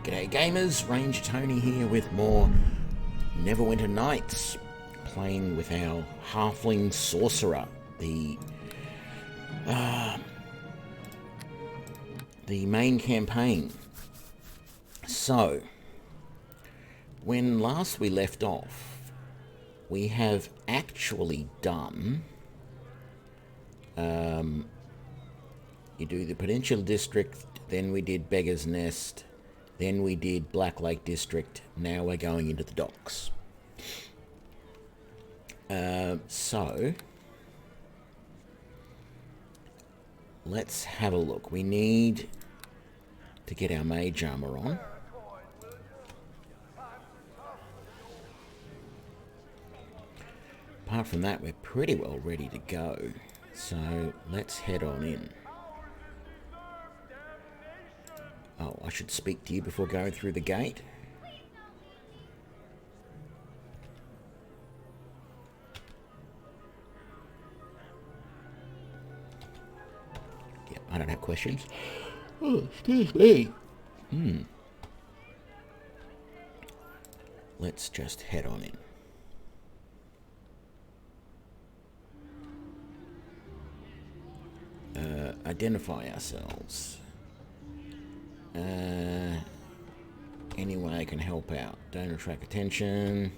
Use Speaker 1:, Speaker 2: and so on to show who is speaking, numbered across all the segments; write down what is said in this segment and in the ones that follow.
Speaker 1: G'day gamers, Ranger Tony here with more Neverwinter Nights, playing with our halfling sorcerer, the main campaign. So, when last we left off, we have actually done, you do the Peninsula District, then we did Beggar's Nest, then we did Black Lake District, now we're going into the docks. So, let's have a look. We need to get our mage armor on. Apart from that, we're pretty well ready to go. So, let's head on in. Oh, I should speak to you before going through the gate. Yeah, I don't have questions. Oh, excuse me. Let's just head on in. Identify ourselves. Any way I can help out. Don't attract attention.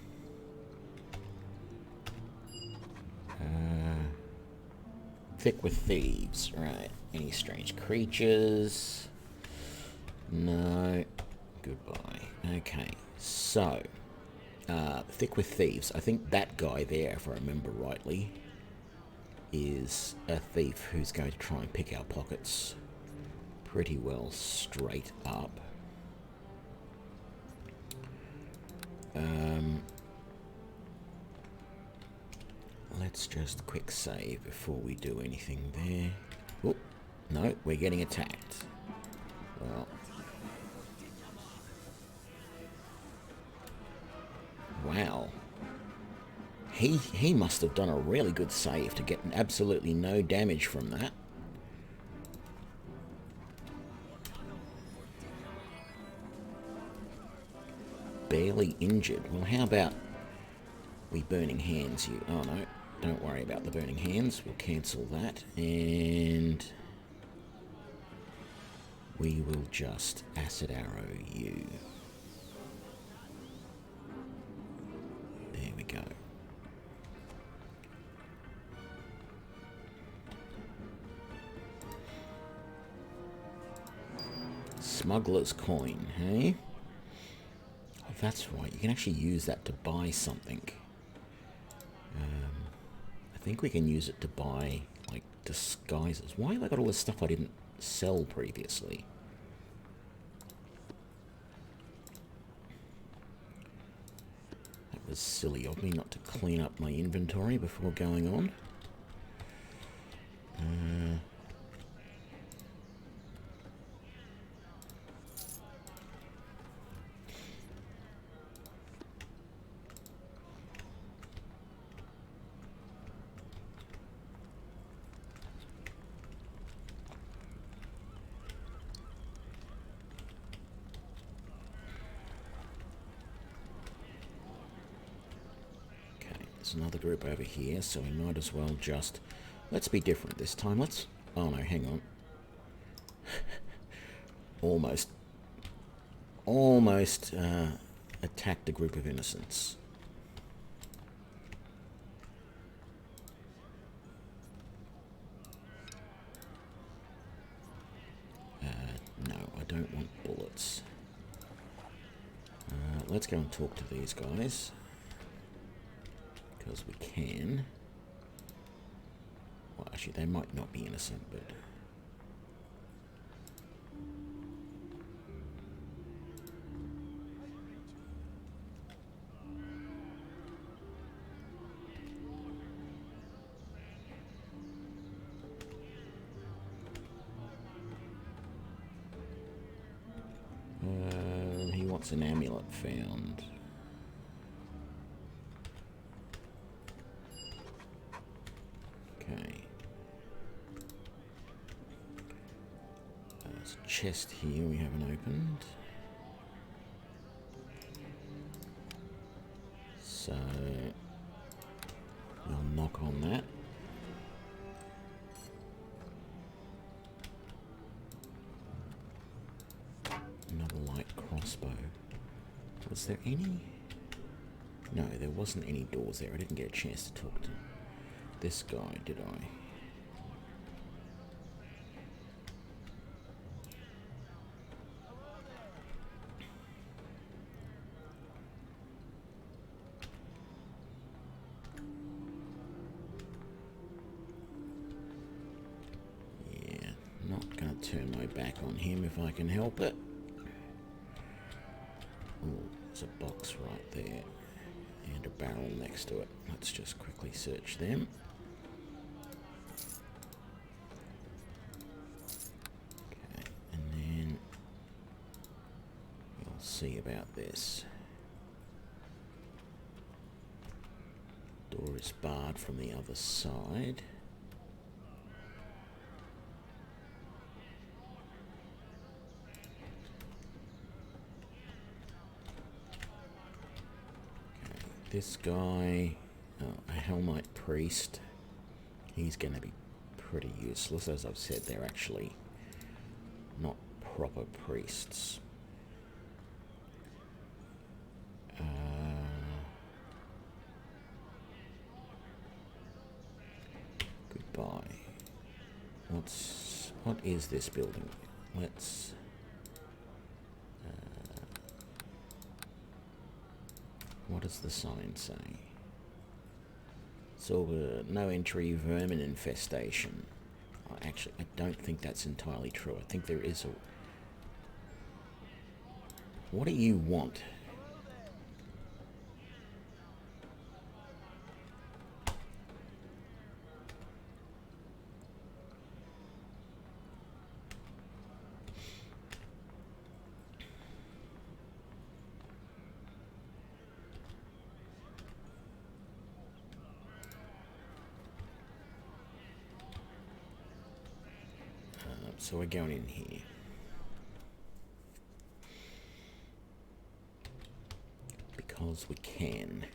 Speaker 1: Thick with thieves. Right. Any strange creatures? No. Goodbye. Okay. So, thick with thieves. I think that guy there, if I remember rightly, is a thief who's going to try and pick our pockets pretty well straight up. Let's just quick save before we do anything there. Oh, no, we're getting attacked. Well, wow. He must have done a really good save to get absolutely no damage from that. Barely injured. Well, how about we burning hands you? Oh no, don't worry about the burning hands. We'll cancel that, and we will just acid arrow you. There we go. Smuggler's coin, hey? Oh, that's right. You can actually use that to buy something. I think we can use it to buy, like, disguises. Why have I got all this stuff I didn't sell previously? That was silly of me not to clean up my inventory before going on. There's another group over here, so we might as well just... Let's be different this time. Let's... Oh no, hang on. Almost attacked a group of innocents. No, I don't want bullets. Let's go and talk to these guys. Because we can. Well, actually, they might not be innocent, but... he wants an amulet found. Okay. There's a chest here we haven't opened. So we'll knock on that. Another light crossbow. Was there any? No, there wasn't any doors there. I didn't get a chance to talk to this guy, did I? Yeah, not going to turn my back on him if I can help it. Oh, there's a box right there. And a barrel next to it. Let's just quickly search them. Okay, and then we'll see about this. Door is barred from the other side. This guy, a Helmite Priest, he's going to be pretty useless. As I've said, they're actually not proper priests. Goodbye. What is this building? Let's... what does the sign say? So, no entry, vermin infestation. Actually, I don't think that's entirely true. I think there is a... What do you want? So we're going in here. Because we can.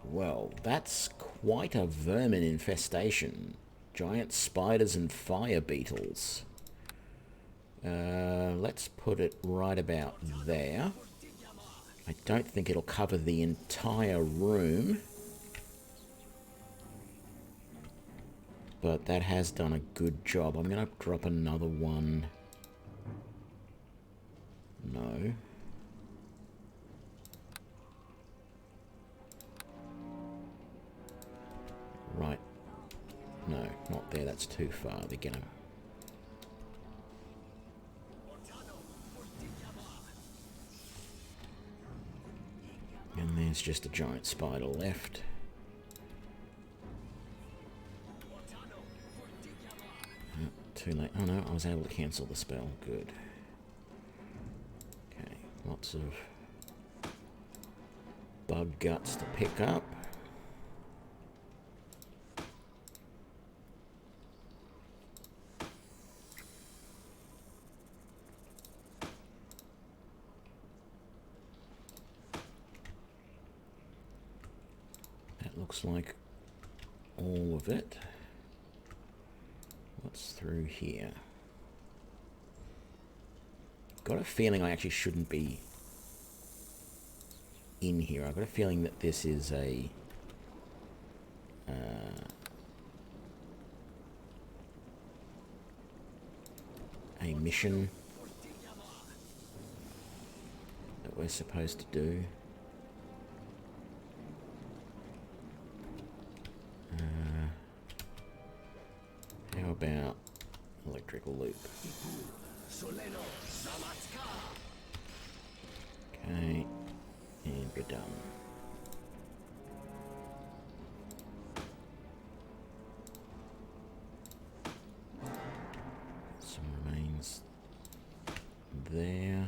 Speaker 1: Well, that's quite a vermin infestation. Giant spiders and fire beetles. Let's put it right about there. I don't think it'll cover the entire room. But that has done a good job. I'm going to drop another one. No. Right. No, not there. That's too far. They're going to... And there's just a giant spider left. Too late. Oh no, I was able to cancel the spell. Good. Okay, lots of bug guts to pick up. That looks like all of it. What's through here? Got a feeling I actually shouldn't be in here. I've got a feeling that this is a mission that we're supposed to do. How about electrical loop? Okay, and we're done. Some remains there.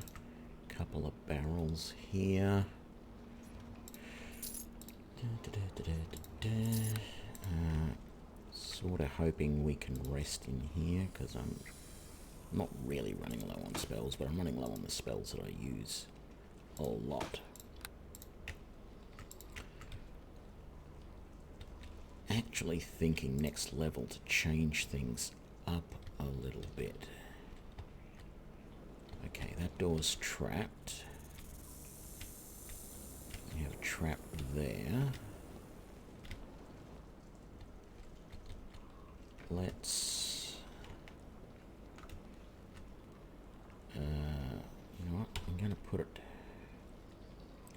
Speaker 1: Couple of barrels here. Sort of hoping we can rest in here because I'm I'm not really running low on spells, but I'm running low on the spells that I use a lot. Actually thinking next level to change things up a little bit. Okay, that door's trapped. We have a trap there. Let's... you know what? I'm going to put it...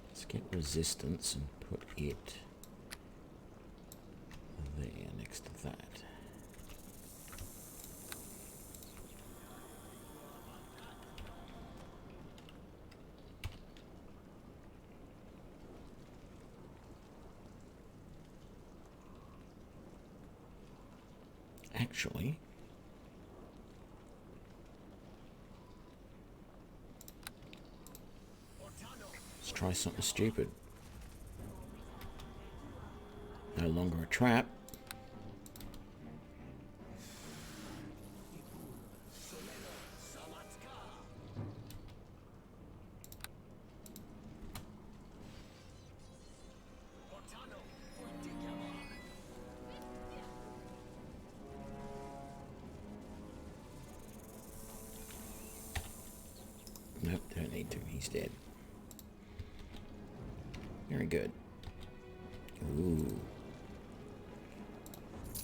Speaker 1: Let's get resistance and put it there next to that. Actually, let's try something stupid. No longer a trap. Nope, don't need to. He's dead. Very good. Ooh.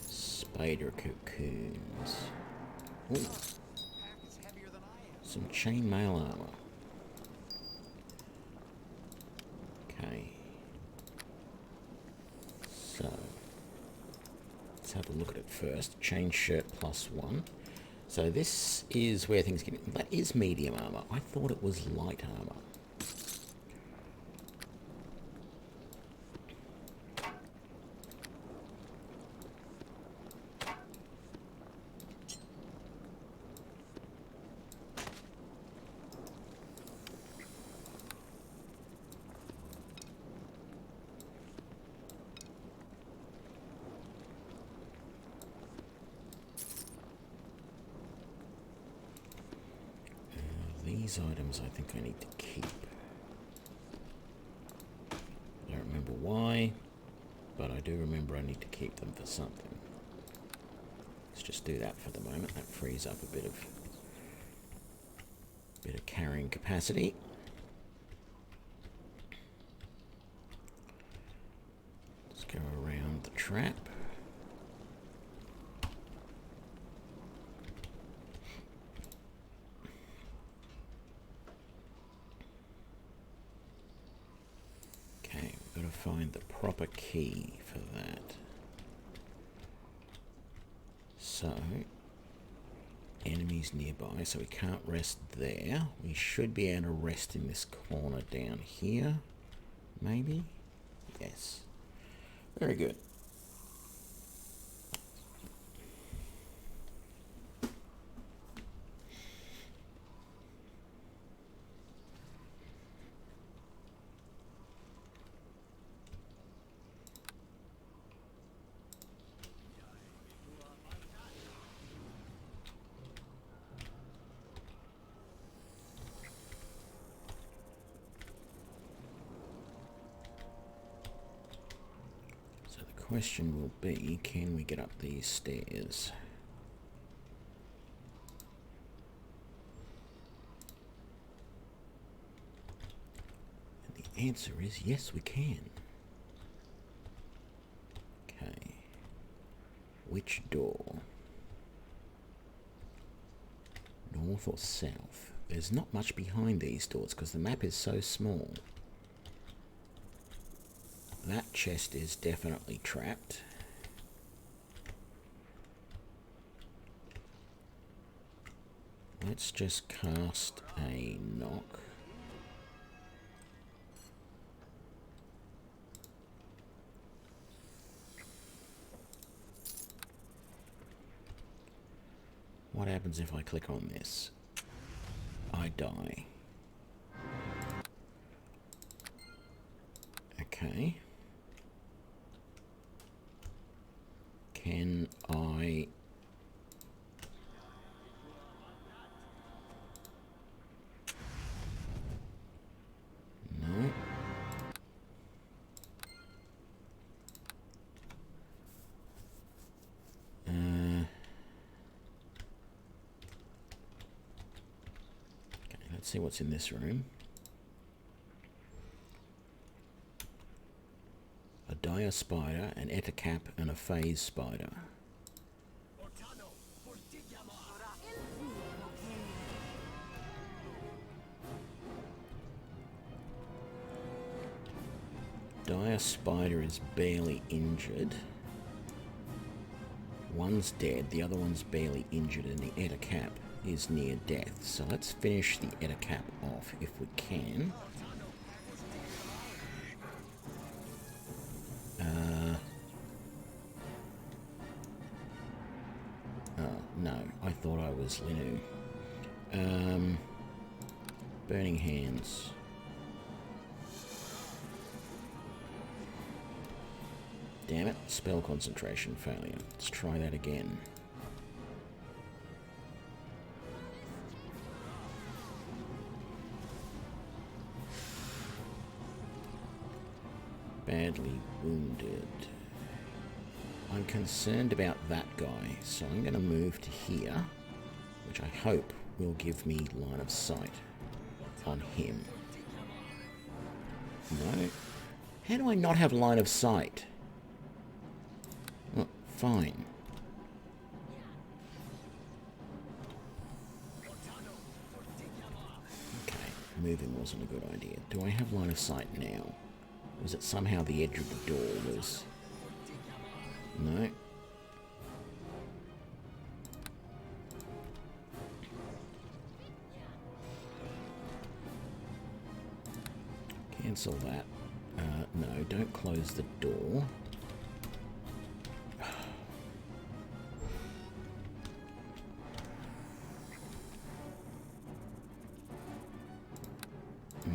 Speaker 1: Spider cocoons. Ooh. Some chainmail armor. Okay. So, let's have a look at it first. Chain shirt +1. So this is where things get... That is medium armor. I thought it was light armor. These items I think I need to keep. I don't remember why, but I do remember I need to keep them for something. Let's just do that for the moment. That frees up a bit of carrying capacity. Let's go around the trap. Find the proper key for that. So, enemies nearby, so we can't rest there. We should be able to rest in this corner down here. Maybe? Yes. Very good. Question will be, can we get up these stairs? And the answer is yes, we can. Okay. Which door? North or south? There's not much behind these doors because the map is so small. That chest is definitely trapped. Let's just cast a knock. What happens if I click on this? I die. Okay. Can I... see what's in this room. A dire spider, an etacap, and a phase spider. Dire spider is barely injured. One's dead, the other one's barely injured, and the etacap is near death. So let's finish the etacap off if we can. No, I thought I was Linu. Burning Hands. Damn it, spell concentration failure. Let's try that again. Badly wounded. I'm concerned about that guy, so I'm going to move to here, which I hope will give me line of sight on him. No? How do I not have line of sight? Oh, fine. Okay, moving wasn't a good idea. Do I have line of sight now? Was it somehow the edge of the door was... No. Cancel that. No, don't close the door.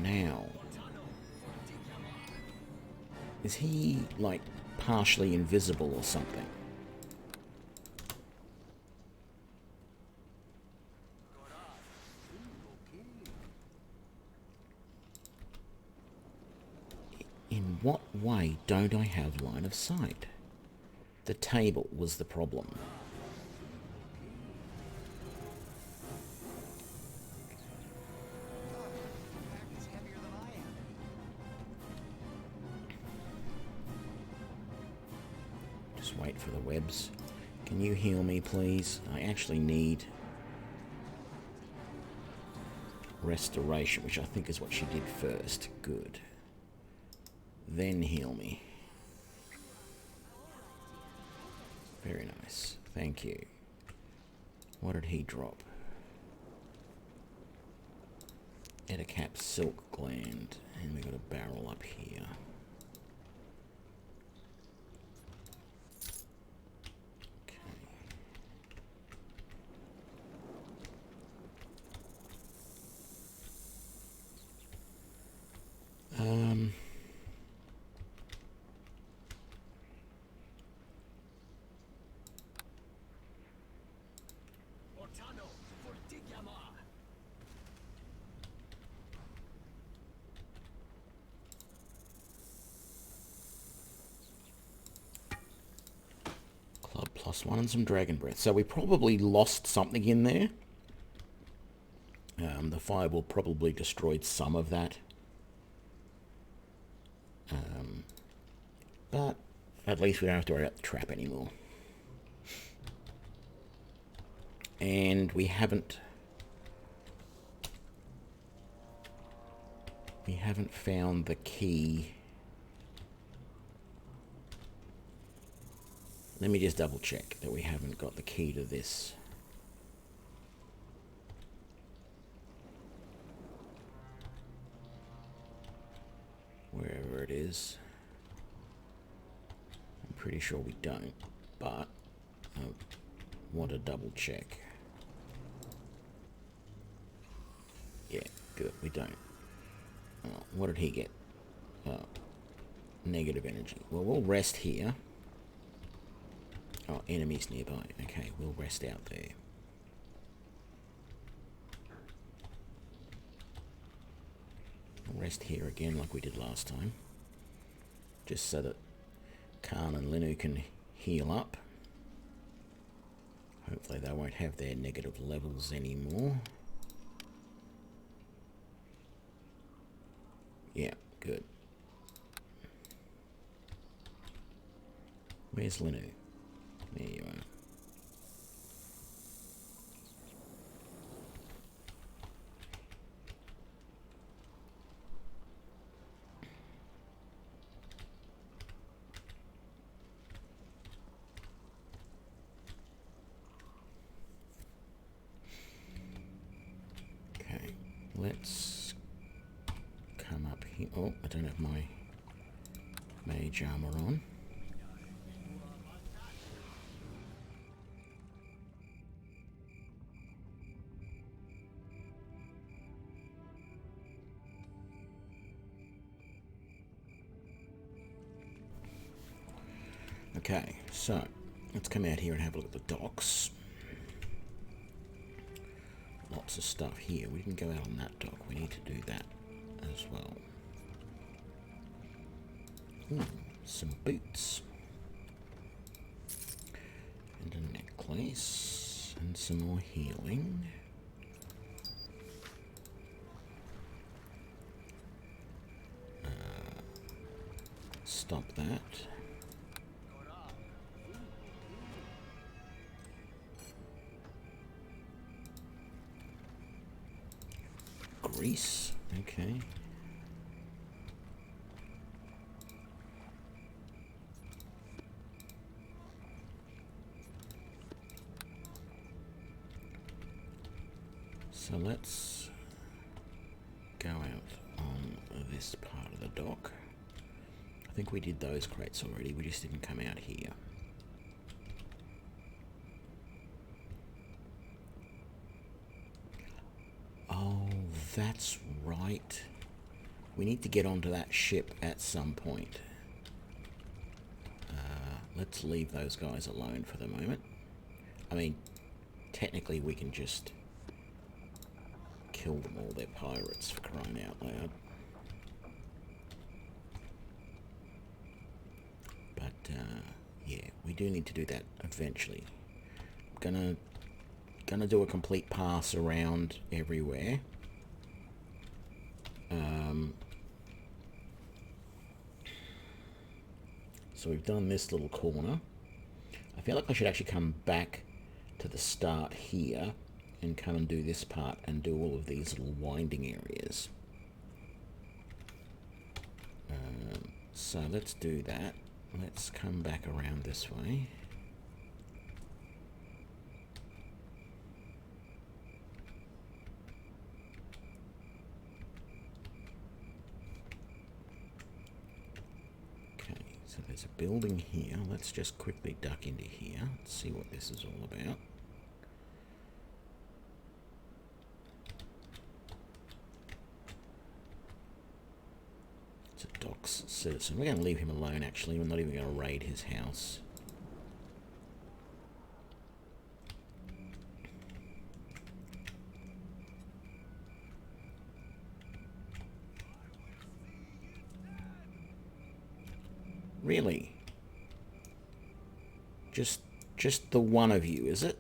Speaker 1: Now. Is he, like, partially invisible or something? In what way don't I have line of sight? The table was the problem. Just wait for the webs. Can you heal me, please? I actually need restoration, which I think is what she did first. Good. Then heal me. Very nice. Thank you. What did he drop? Etacap silk gland. And we got a barrel up here. Club +1 and some dragon breath. So we probably lost something in there. The fireball probably destroyed some of that. But at least we don't have to worry about the trap anymore. And we haven't found the key. Let me just double check that we haven't got the key to this. Wherever it is. I'm pretty sure we don't, but I want to double check. Yeah, good, we don't. Oh, what did he get? Oh, negative energy. Well, we'll rest here. Oh, enemies nearby. Okay, we'll rest out there. We'll rest here again like we did last time. Just so that Khan and Linu can heal up. Hopefully they won't have their negative levels anymore. Where's Linu? There you are. Okay, let's come up here. Oh, I don't have my mage armor on. Okay, so let's come out here and have a look at the docks. Lots of stuff here. We can go out on that dock. We need to do that as well. Some boots. And a necklace. And some more healing. Stop that. Grease. Okay. So let's go out on this part of the dock. I think we did those crates already, we just didn't come out here. Oh, that's right. We need to get onto that ship at some point. Let's leave those guys alone for the moment. I mean, technically we can just kill them all. They're pirates, for crying out loud. But, yeah, we do need to do that eventually. I'm gonna do a complete pass around everywhere. So we've done this little corner. I feel like I should actually come back to the start here and come and do this part and do all of these little winding areas. So let's do that. Let's come back around this way. So there's a building here. Let's just quickly duck into here. Let's see what this is all about. It's a docks citizen. We're going to leave him alone, actually. We're not even going to raid his house. Really? Just the one of you, is it?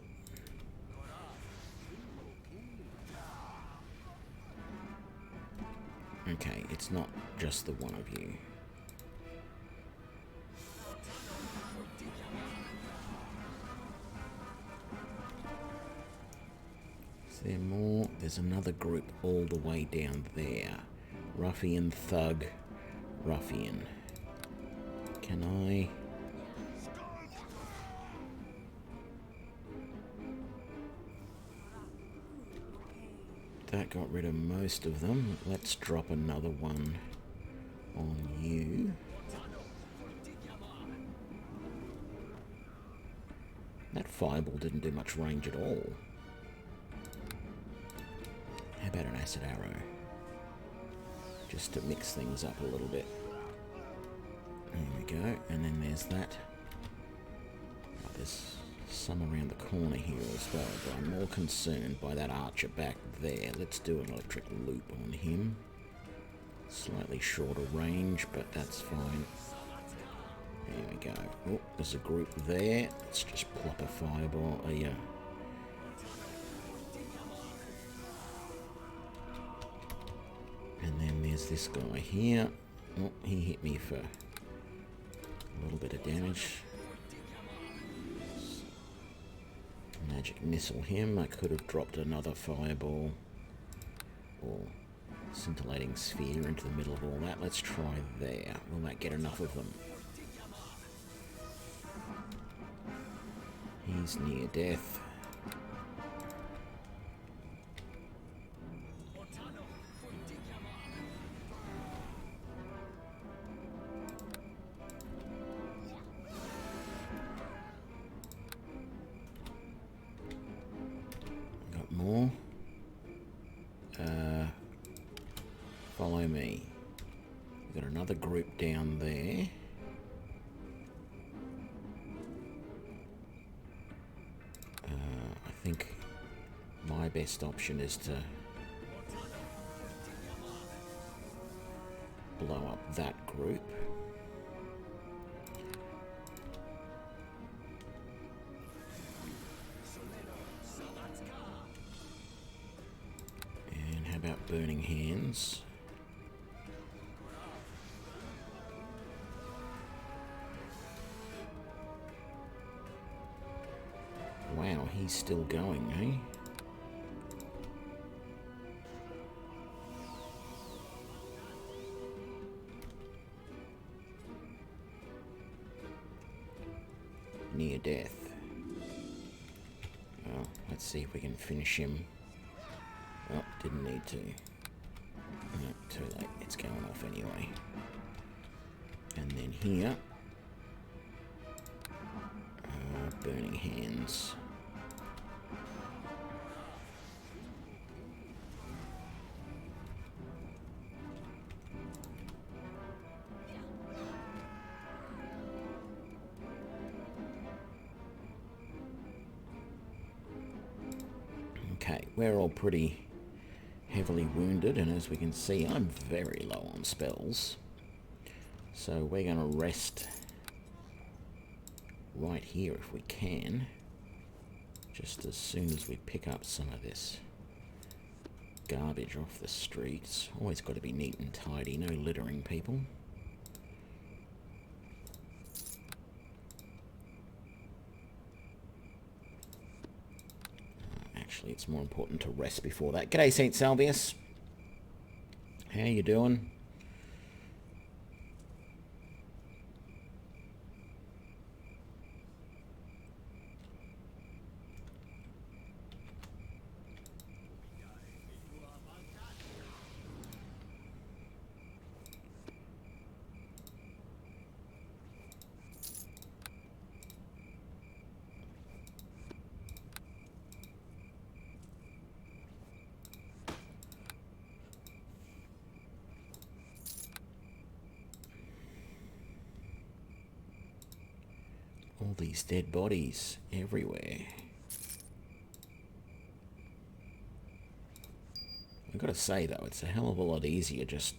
Speaker 1: Okay, it's not just the one of you. Is there more? There's another group all the way down there. Ruffian, thug, ruffian. Can I... That got rid of most of them. Let's drop another one on you. That fireball didn't do much range at all. How about an acid arrow? Just to mix things up a little bit. There we go, and then there's that. Oh, there's some around the corner here as well, but I'm more concerned by that archer back there. Let's do an electric loop on him. Slightly shorter range, but that's fine. There we go. Oh, there's a group there. Let's just plop a fireball. Yeah. And then there's this guy here. Oh, he hit me for a little bit of damage. Magic missile him. I could have dropped another fireball or scintillating sphere into the middle of all that. Let's try there. Will that get enough of them? He's near death. Got more. Follow me. We've got another group down there. I think my best option is to blow up that group. And how about Burning Hands? Wow, he's still going, eh? Near death. Well, let's see if we can finish him. Oh, didn't need to. No, too late. It's going off anyway. And then here. Burning Hands. Okay, we're all pretty heavily wounded, and as we can see, I'm very low on spells. So we're going to rest right here if we can, just as soon as we pick up some of this garbage off the streets. Always got to be neat and tidy, no littering, people. Actually, it's more important to rest before that. G'day, St. Salvius. How you doing? All these dead bodies everywhere. I've got to say, though, it's a hell of a lot easier just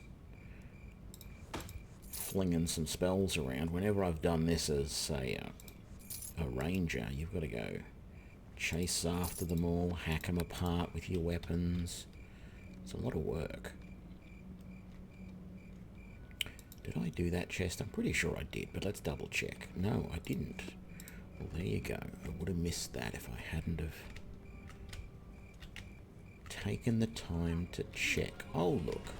Speaker 1: flinging some spells around. Whenever I've done this as, say, a ranger, you've got to go chase after them all, hack them apart with your weapons. It's a lot of work. Did I do that chest? I'm pretty sure I did, but let's double check. No, I didn't. Well, there you go. I would have missed that if I hadn't have taken the time to check. Oh, look.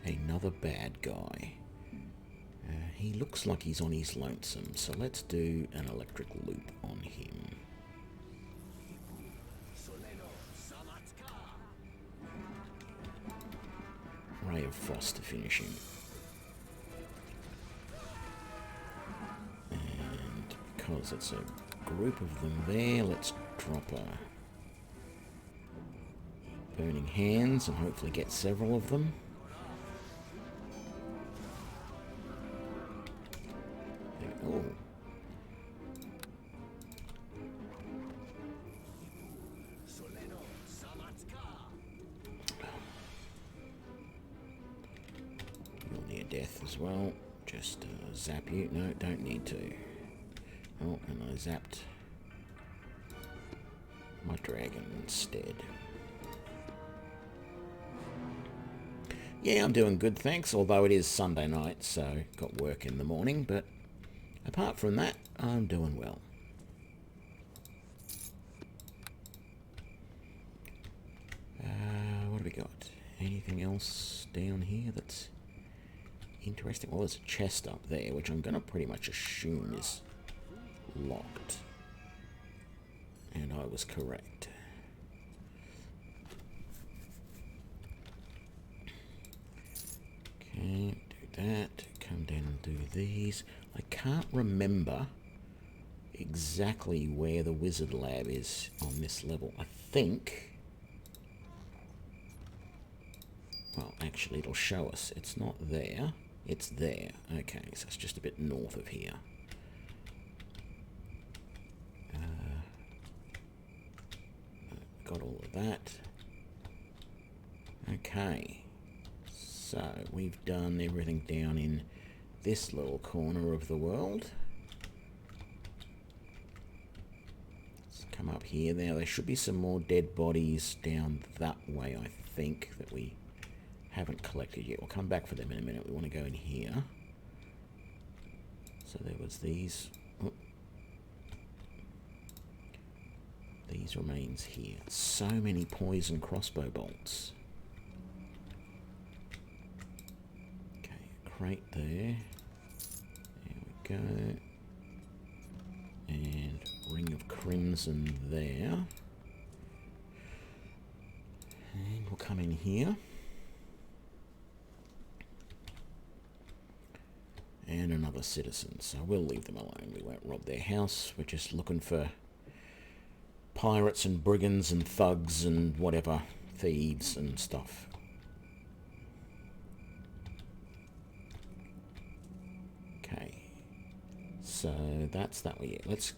Speaker 1: Another bad guy. He looks like he's on his lonesome, so let's do an electric loop on him. Ray of Frost to finish him. Because it's a group of them there, let's drop a Burning Hands and hopefully get several of them. Oh. You're near death as well. Just zap you. No, don't need to. Oh, and I zapped my dragon instead. Yeah, I'm doing good, thanks, although it is Sunday night, so got work in the morning, but apart from that, I'm doing well. anything else down here that's interesting? Well, there's a chest up there, which I'm going to pretty much assume is locked. And I was correct. Okay, do that. Come down and do these. I can't remember exactly where the wizard lab is on this level. I think... Well, actually, it'll show us. It's not there. It's there. Okay, so it's just a bit north of here. Got all of that. Okay. So, we've done everything down in this little corner of the world. Let's come up here. Now, there should be some more dead bodies down that way, I think, that we haven't collected yet. We'll come back for them in a minute. We want to go in here. So there was these. Oh. These remains here. So many poison crossbow bolts. Okay, crate there. There we go. And ring of crimson there. And we'll come in here. And another citizen, so we'll leave them alone. We won't rob their house. We're just looking for pirates and brigands and thugs and whatever, thieves and stuff. Okay, so that's that way. Let's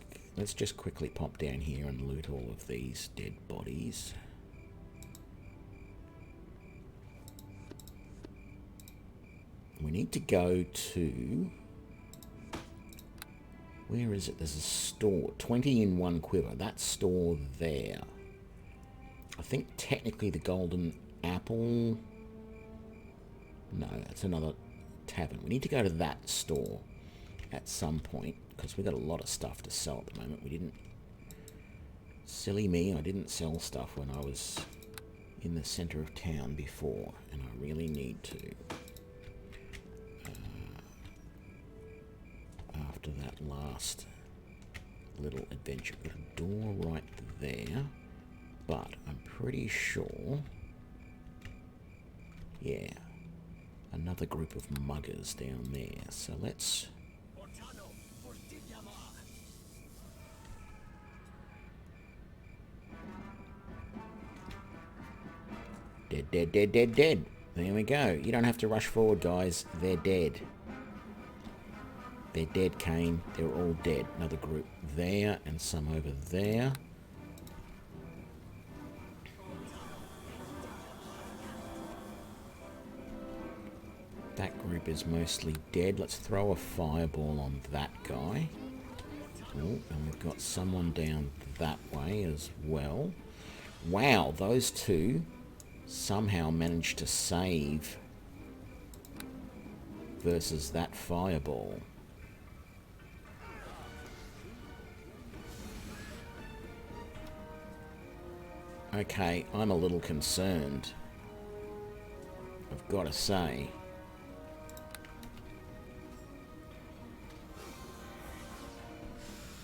Speaker 1: just quickly pop down here and loot all of these dead bodies. We need to go to... Where is it? There's a store. 20 in one quiver. That store there. I think technically the golden apple... No, that's another tavern. We need to go to that store at some point, because we've got a lot of stuff to sell at the moment. We didn't... Silly me, I didn't sell stuff when I was in the centre of town before, and I really need to. After that last little adventure. Got a door right there, but I'm pretty sure, yeah, another group of muggers down there. So let's... Dead, dead, dead, dead, dead. There we go. You don't have to rush forward, guys. They're dead. They're dead, Kane. They're all dead. Another group there and some over there. That group is mostly dead. Let's throw a fireball on that guy. Oh, and we've got someone down that way as well. Wow, those two somehow managed to save versus that fireball. Okay, I'm a little concerned, I've got to say.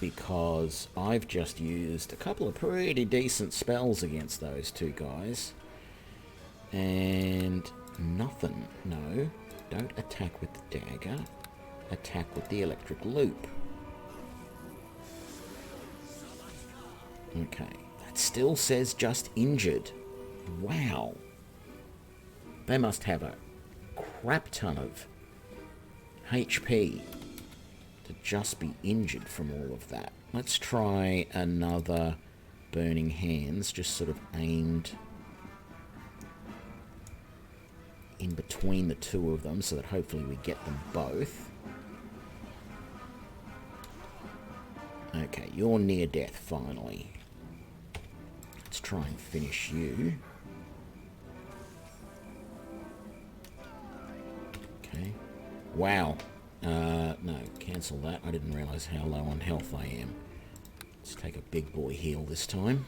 Speaker 1: Because I've just used a couple of pretty decent spells against those two guys. And nothing. No, don't attack with the dagger. Attack with the electric loop. Okay. Still says just injured. Wow. They must have a crap ton of HP to just be injured from all of that. Let's try another Burning Hands, just sort of aimed in between the two of them so that hopefully we get them both. Okay, you're near death finally. Let's try and finish you. Okay. Wow. No, cancel that. I didn't realise how low on health I am. Let's take a big boy heal this time.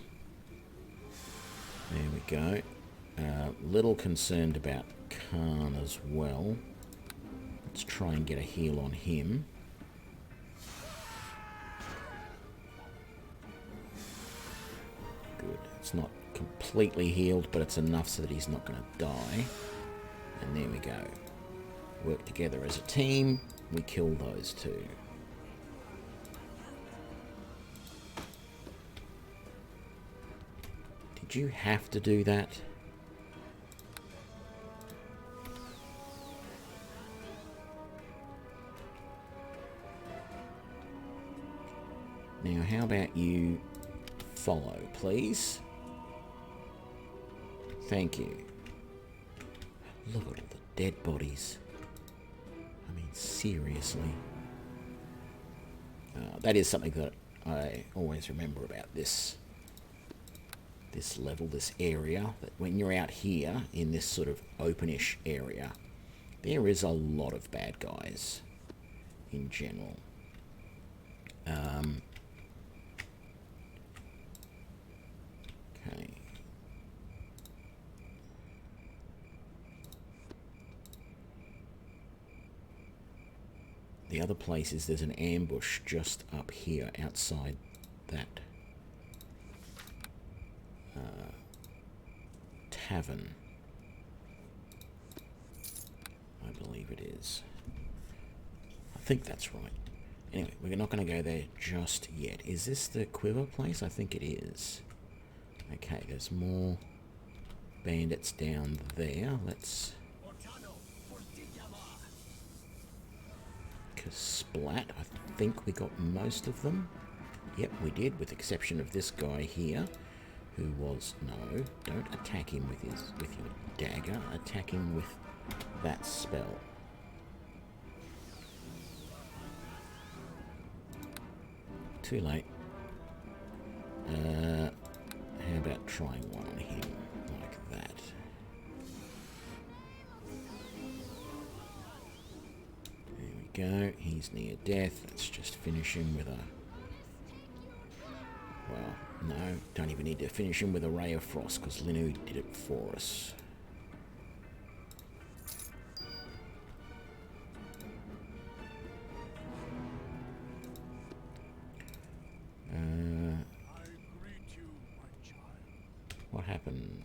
Speaker 1: There we go. Little concerned about Khan as well. Let's try and get a heal on him. Good. It's not completely healed, but it's enough so that he's not going to die. And there we go. Work together as a team. We kill those two. Did you have to do that? Now, how about you follow, please? Thank you. Look at all the dead bodies. I mean, seriously. That is something that I always remember about this level, this area, that when you're out here in this sort of openish area, there is a lot of bad guys in general. Okay. The other place is there's an ambush just up here outside that tavern. I believe it is. I think that's right. Anyway, we're not going to go there just yet. Is this the quiver place? I think it is. Okay, there's more bandits down there. Let's... Splat. I think we got most of them. Yep, we did, with the exception of this guy here, who was... No, don't attack him with your dagger. Attack him with that spell. Too late. How about trying one on him like that? There we go. He's near death. Let's just finish him with a... Well, no, don't even need to finish him with a Ray of Frost, because Linu did it for us. What happened?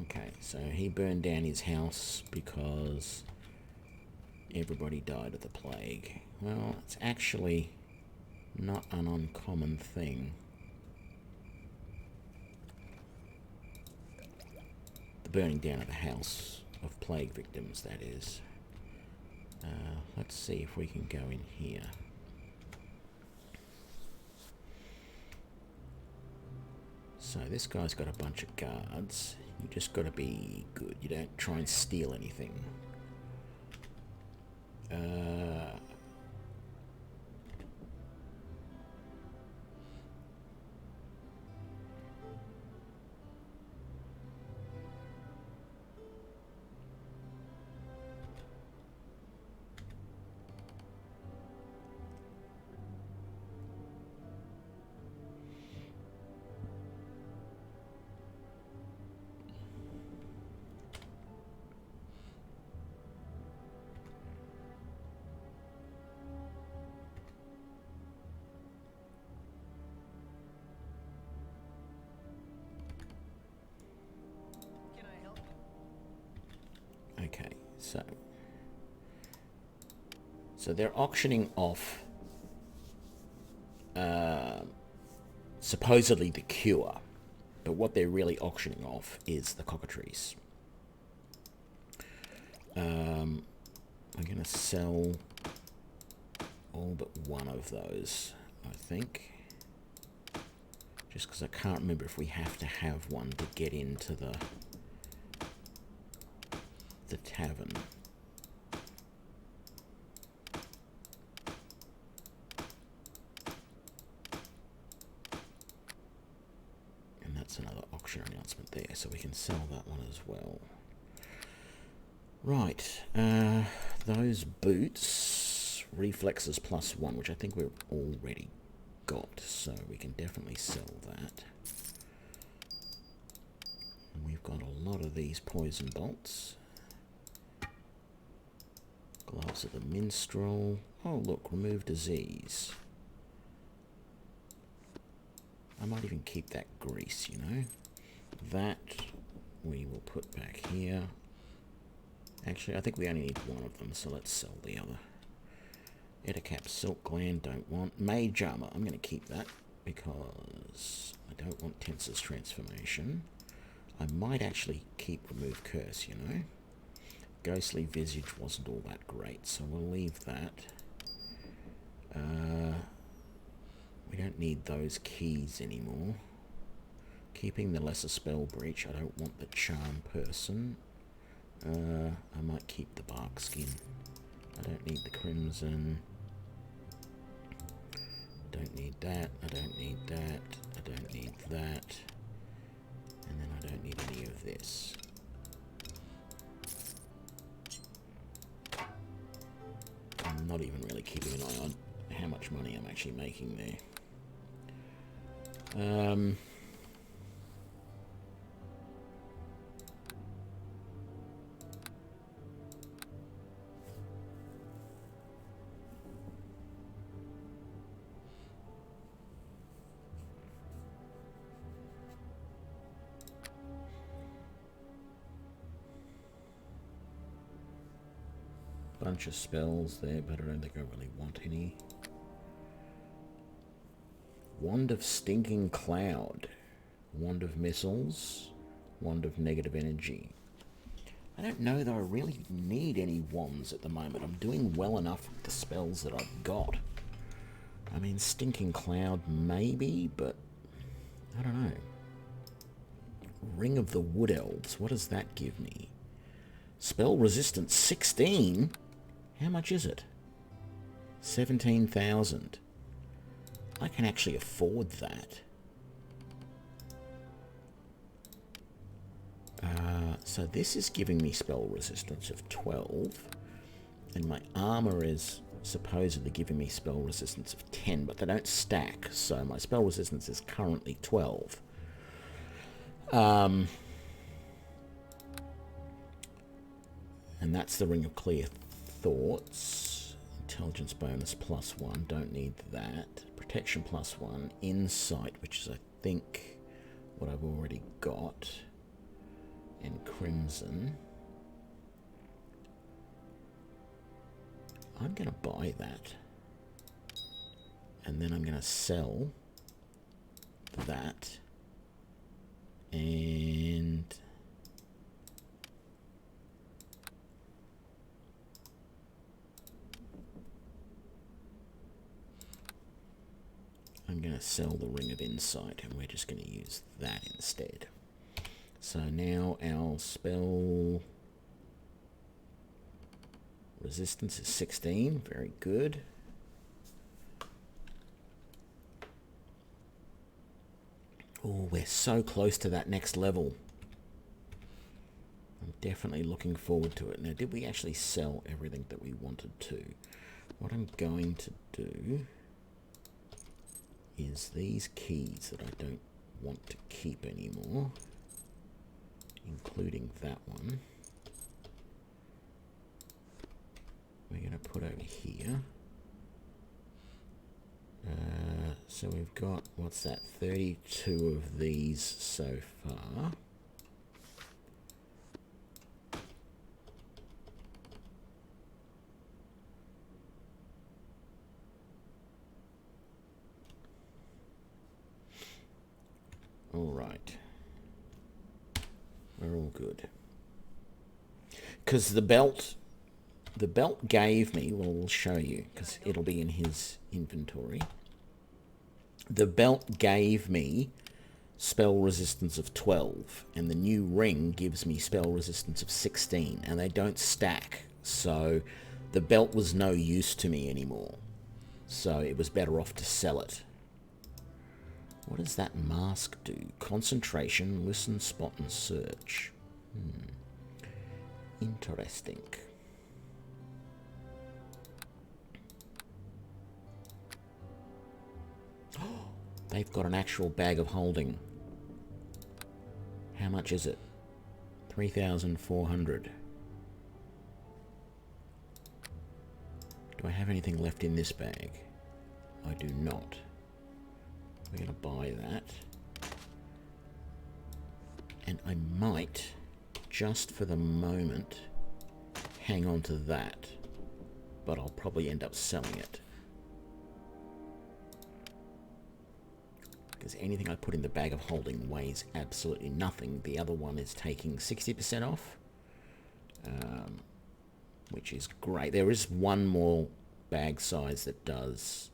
Speaker 1: Okay, so he burned down his house because everybody died of the plague. Well, it's actually not an uncommon thing. The burning down of the house of plague victims, that is. Let's see if we can go in here. So this guy's got a bunch of guards. You just got to be good. You don't try and steal anything. Okay, so they're auctioning off supposedly the cure, but what they're really auctioning off is the cockatrice. I'm going to sell all but one of those, I think, just because I can't remember if we have to have one to get into the tavern. sell that one as well. Right, those boots, reflexes +1, which I think we've already got, so we can definitely sell that. And we've got a lot of these poison bolts. Gloves of the minstrel. Oh look, remove disease. I might even keep that grease, you know. That we will put back here. Actually, I think we only need one of them, so let's sell the other. Etacap Silk Gland, don't want. Mage Armor, I'm going to keep that because I don't want Tensor's Transformation. I might actually keep Remove Curse, you know. Ghostly Visage wasn't all that great, so we'll leave that. We don't need those keys anymore. Keeping the Lesser Spell Breach, I don't want the Charm Person. I might keep the bark skin. I don't need the crimson. Don't need that. I don't need that. I don't need that. And then I don't need any of this. I'm not even really keeping an eye on how much money I'm actually making there. Bunch of spells there, but I don't think I really want any. Wand of Stinking Cloud. Wand of Missiles. Wand of Negative Energy. I don't know that I really need any wands at the moment. I'm doing well enough with the spells that I've got. I mean, Stinking Cloud maybe, but I don't know. Ring of the Wood Elves. What does that give me? Spell resistance 16? How much is it? 17,000. I can actually afford that. So this is giving me spell resistance of 12. And my armor is supposedly giving me spell resistance of 10, but they don't stack. So my spell resistance is currently 12. And that's the Ring of Clear Thoughts. Intelligence bonus +1. Don't need that. Protection +1. Insight, which is, I think, what I've already got. And Crimson. I'm going to buy that. And then I'm going to sell that. And I'm going to sell the Ring of Insight, and we're just going to use that instead. So now our spell resistance is 16. Very good. Oh, we're so close to that next level. I'm definitely looking forward to it. Now, did we actually sell everything that we wanted to? What I'm going to do is these keys that I don't want to keep anymore, including that one, we're going to put over here. So we've got, what's that, 32 of these so far. All right. We're all good. Because the belt gave me, well, we'll show you, because it'll be in his inventory. The belt gave me spell resistance of 12, and the new ring gives me spell resistance of 16, and they don't stack, so the belt was no use to me anymore. So it was better off to sell it. What does that mask do? Concentration, listen, spot, and search. Interesting. They've got an actual bag of holding. How much is it? 3,400. Do I have anything left in this bag? I do not. We're going to buy that. And I might, just for the moment, hang on to that. But I'll probably end up selling it. Because anything I put in the bag of holding weighs absolutely nothing. The other one is taking 60% off. Which is great. There is one more bag size that does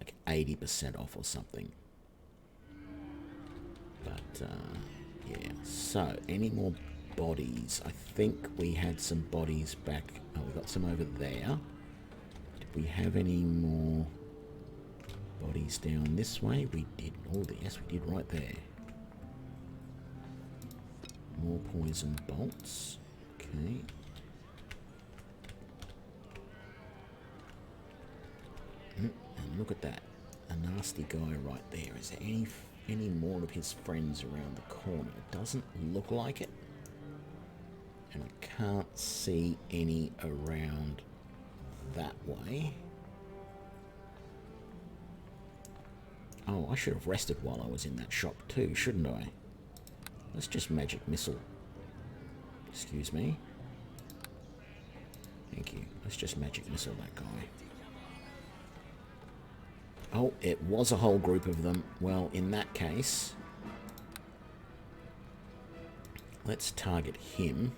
Speaker 1: like 80% off or something. But, yeah. So, any more bodies? I think we had some bodies back. Oh, we got some over there. Did we have any more bodies down this way? We did. Oh, yes, we did right there. More poison bolts. Okay. And look at that. A nasty guy right there. Is there any more of his friends around the corner? It doesn't look like it. And I can't see any around that way. Oh, I should have rested while I was in that shop too, shouldn't I? Let's just magic missile. Excuse me. Thank you. Let's just magic missile that guy. Oh, it was a whole group of them. Well, in that case, let's target him.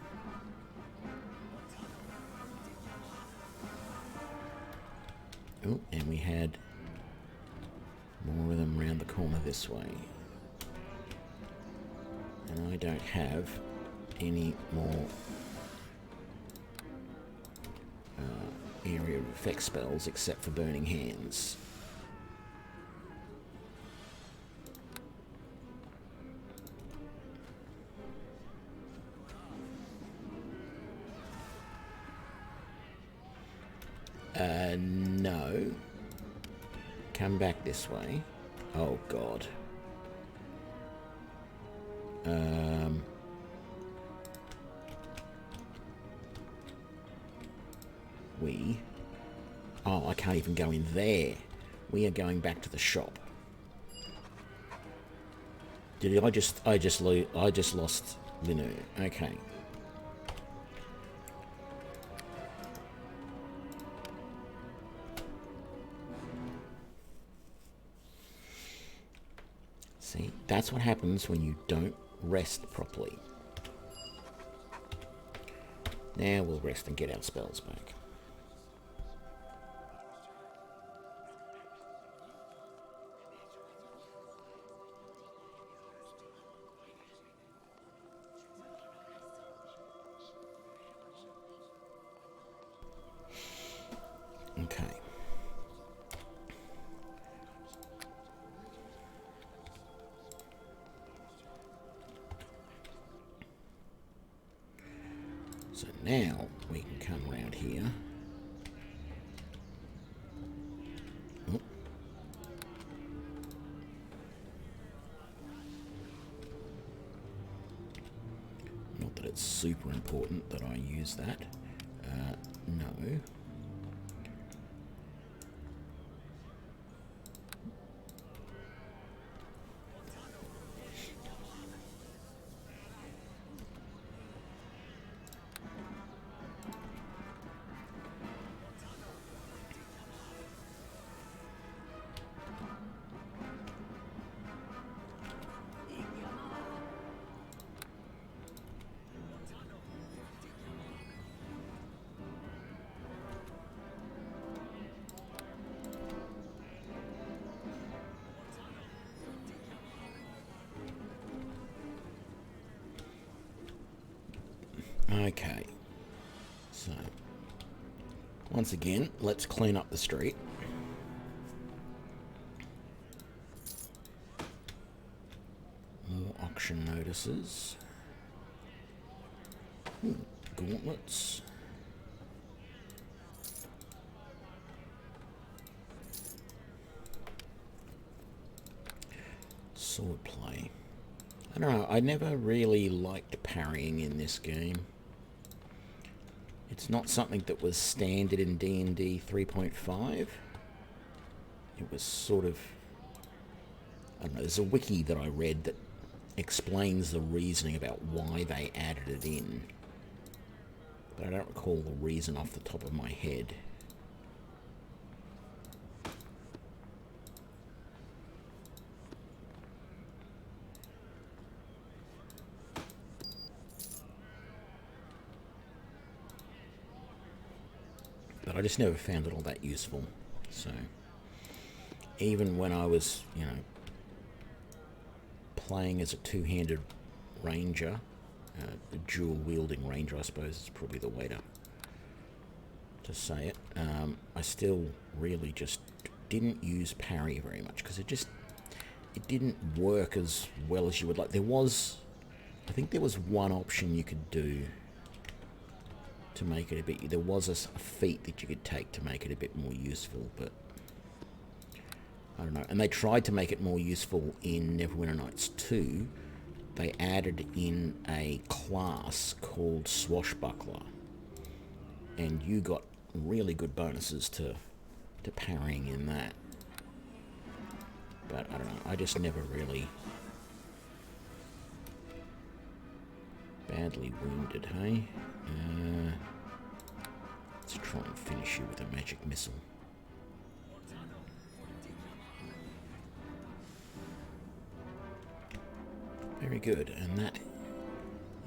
Speaker 1: Oh, and we had more of them round the corner this way. And I don't have any more area of effect spells except for Burning Hands. No. Come back this way. Oh, God. Oh, I can't even go in there. We are going back to the shop. I just lost Linu. Okay. See, that's what happens when you don't rest properly. Now we'll rest and get our spells back. Okay. So now we can come around here. Oh. Not that it's super important that I use that. No. Okay, so once again, let's clean up the street. auction notices. Ooh, gauntlets. Swordplay. I don't know, I never really liked parrying in this game. It's not something that was standard in D&D 3.5. It was sort of... I don't know, there's a wiki that I read that explains the reasoning about why they added it in. But I don't recall the reason off the top of my head. But I just never found it all that useful. So, even when I was, you know, playing as a two-handed ranger, a dual-wielding ranger, I suppose is probably the way to say it, I still really just didn't use parry very much, because it didn't work as well as you would like. I think there was one option you could do to make it a bit... There was a feat that you could take to make it a bit more useful, but I don't know. And they tried to make it more useful in Neverwinter Nights 2. They added in a class called Swashbuckler, and you got really good bonuses to parrying in that. But I don't know, I just never really... Badly wounded, hey? Let's try and finish you with a magic missile. Very good, and that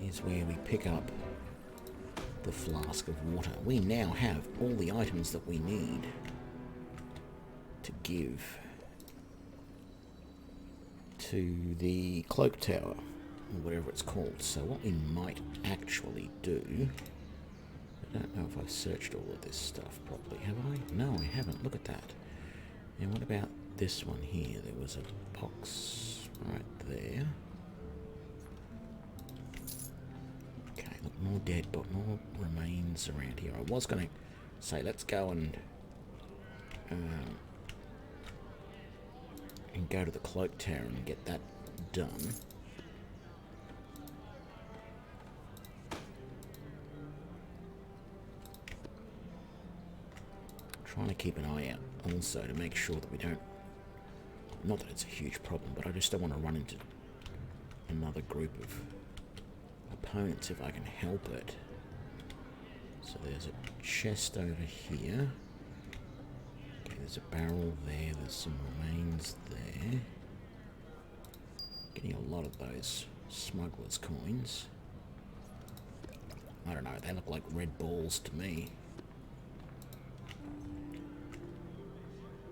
Speaker 1: is where we pick up the flask of water. We now have all the items that we need to give to the cloak tower, or whatever it's called. So what we might actually do... I don't know if I've searched all of this stuff properly, have I? No, I haven't. Look at that. And what about this one here? There was a box right there. Okay, look, more dead, but more remains around here. I was going to say, let's go and go to the cloak tower and get that done. Trying to keep an eye out also to make sure that we don't... Not that it's a huge problem, but I just don't want to run into another group of opponents if I can help it. So there's a chest over here. Okay, there's a barrel there. There's some remains there. Getting a lot of those smuggler's coins. I don't know, they look like red balls to me.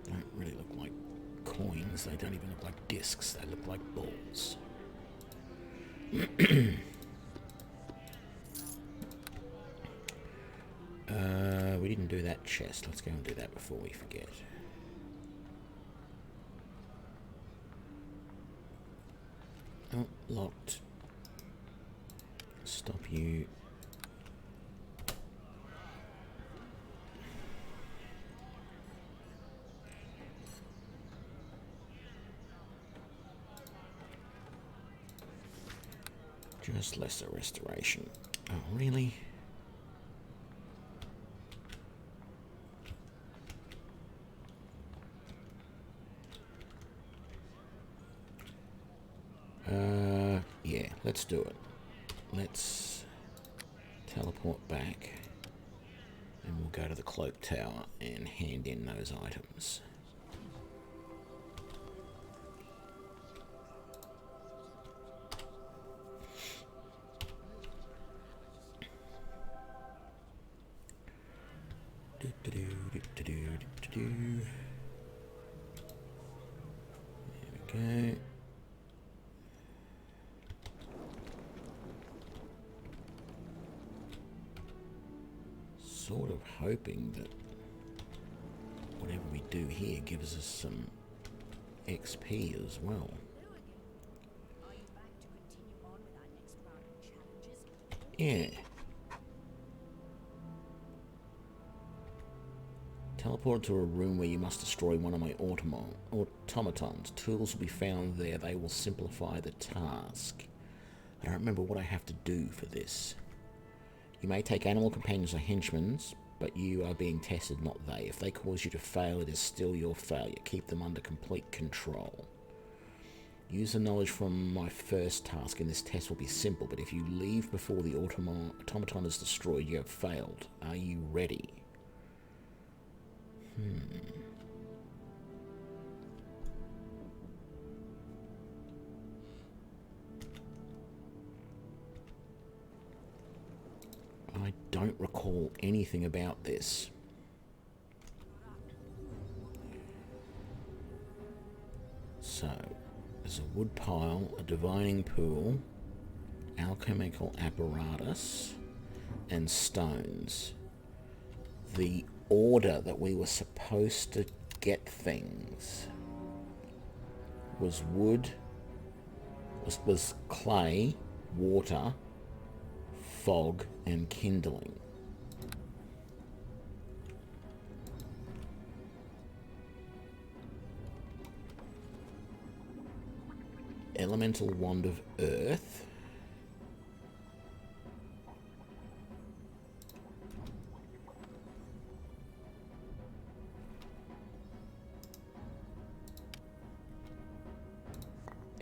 Speaker 1: Don't really look like coins. They don't even look like discs. They look like balls. We didn't do that chest. Let's go and do that before we forget. Oh, locked. Stop you. Just lesser restoration. Oh, really? Yeah, let's do it. Let's teleport back and we'll go to the cloak tower and hand in those items. There we go. Sort of hoping that whatever we do here gives us some XP as well. Yeah. Teleport to a room where you must destroy one of my automatons. Tools will be found there. They will simplify the task. I don't remember what I have to do for this. You may take animal companions or henchmen, but you are being tested, not they. If they cause you to fail, it is still your failure. Keep them under complete control. Use the knowledge from my first task, and this test will be simple, but if you leave before the automaton is destroyed, you have failed. Are you ready? I don't recall anything about this. So, there's a wood pile, a divining pool, alchemical apparatus, and stones. The order that we were supposed to get things was wood, was clay, water, fog, and kindling. Elemental wand of earth.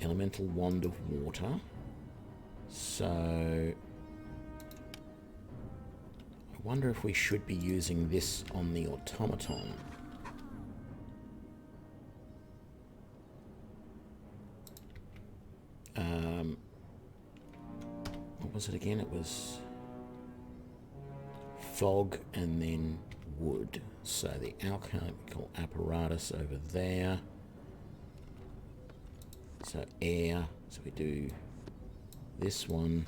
Speaker 1: Elemental wand of water. So I wonder if we should be using this on the automaton. What was it again? It was fog and then wood. So the alchemical apparatus over there. So air. So we do this one,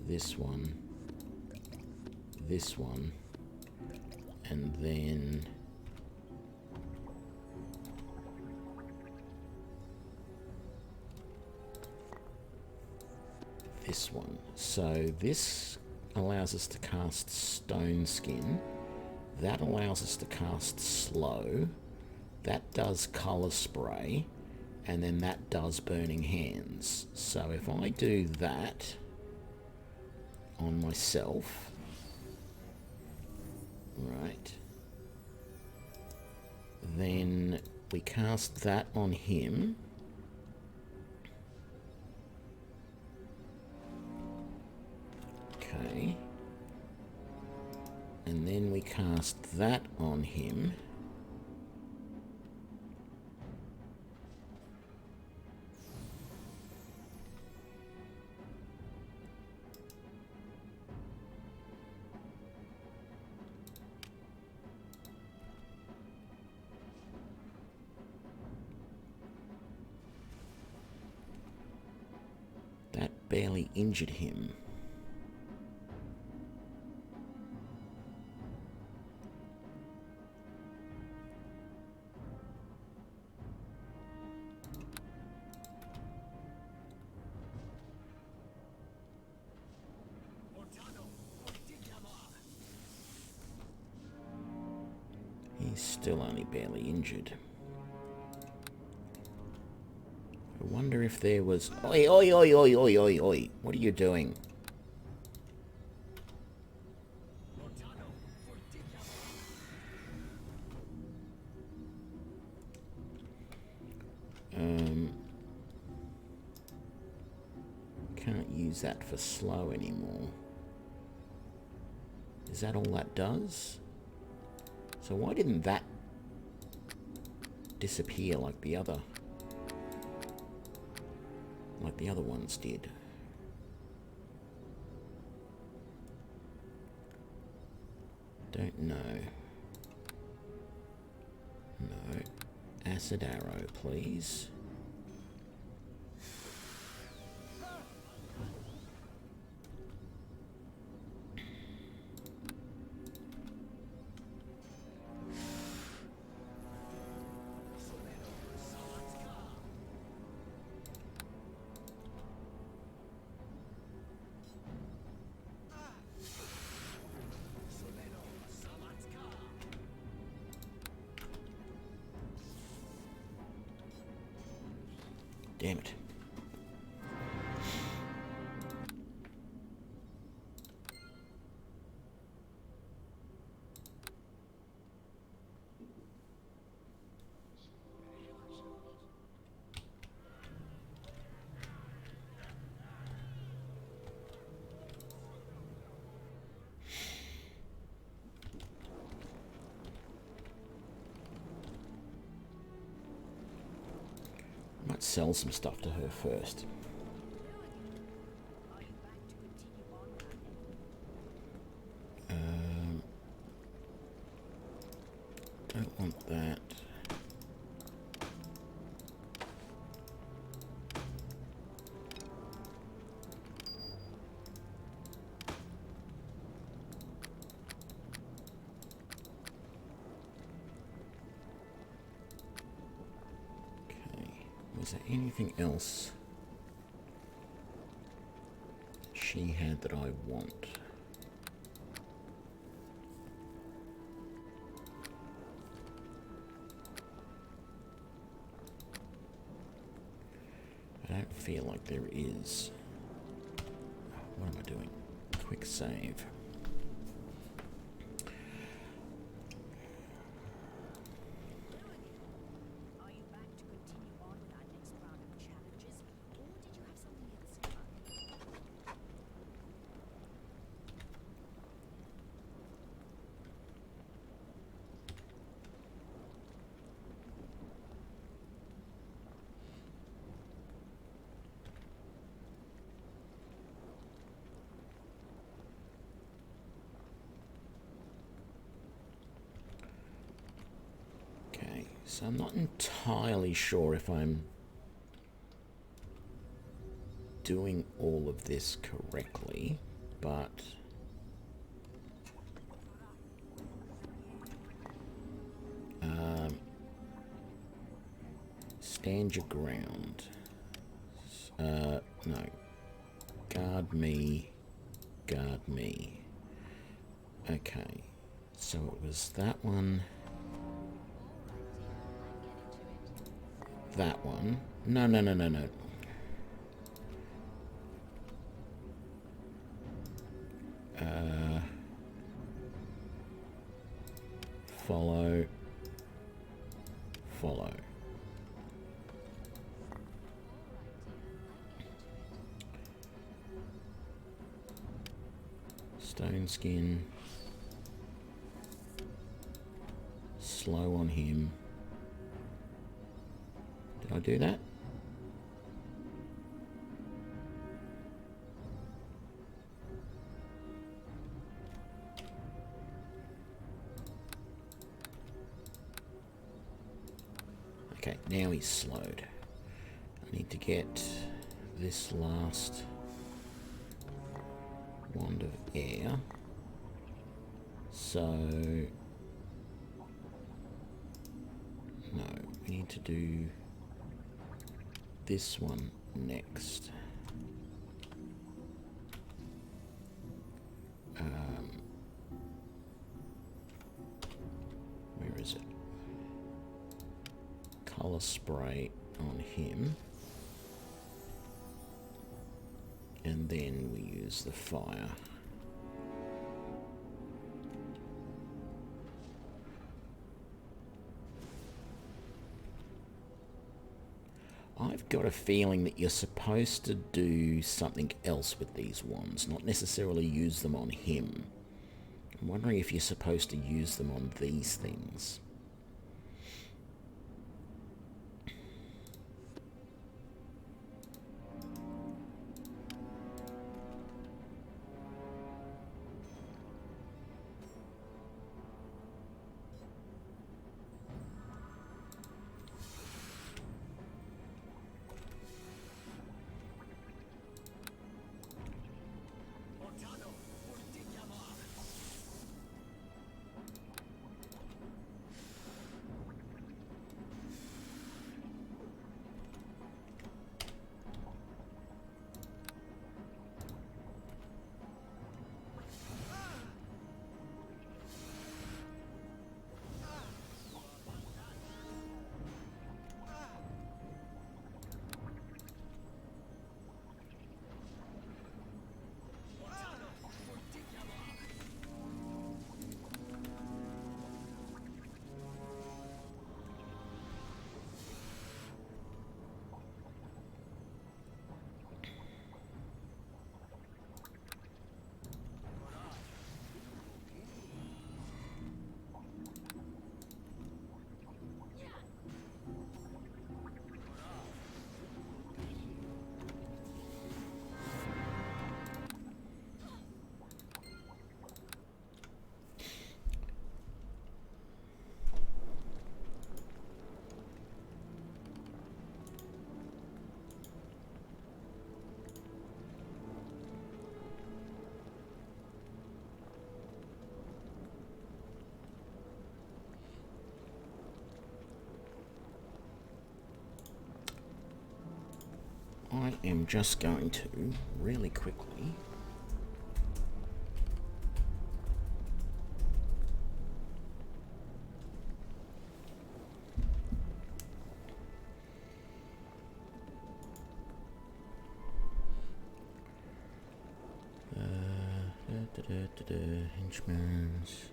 Speaker 1: this one, this one, and then this one. So this allows us to cast Stone Skin. That allows us to cast Slow. That does Colour Spray. And then that does Burning Hands. So if I do that on myself, right, then we cast that on him. Okay. And then we cast that on him. That barely injured him. He's still only barely injured. I wonder if there was... Oi, oi, oi, oi, oi, oi, oi. What are you doing? Can't use that for slow anymore. Is that all that does? So why didn't that disappear like the other ones did? Don't know. No. Acid arrow, please. damn it. Might sell some stuff to her first. Don't want that. Was there anything else she had that I want? I don't feel like there is. What am I doing? Quick save. So I'm not entirely sure if I'm doing all of this correctly, but stand your ground. No. Guard me. Guard me. Okay. So it was that one. That one. No. Follow. Follow. Stone skin. Slow on him. Did I do that? Okay, now he's slowed. I need to get this last wand of air. So no, we need to do this one next. Where is it? Color spray on him. And then we use the fire. I've got a feeling that you're supposed to do something else with these wands, not necessarily use them on him. I'm wondering if you're supposed to use them on these things. am just going to, really quickly... Henchman's...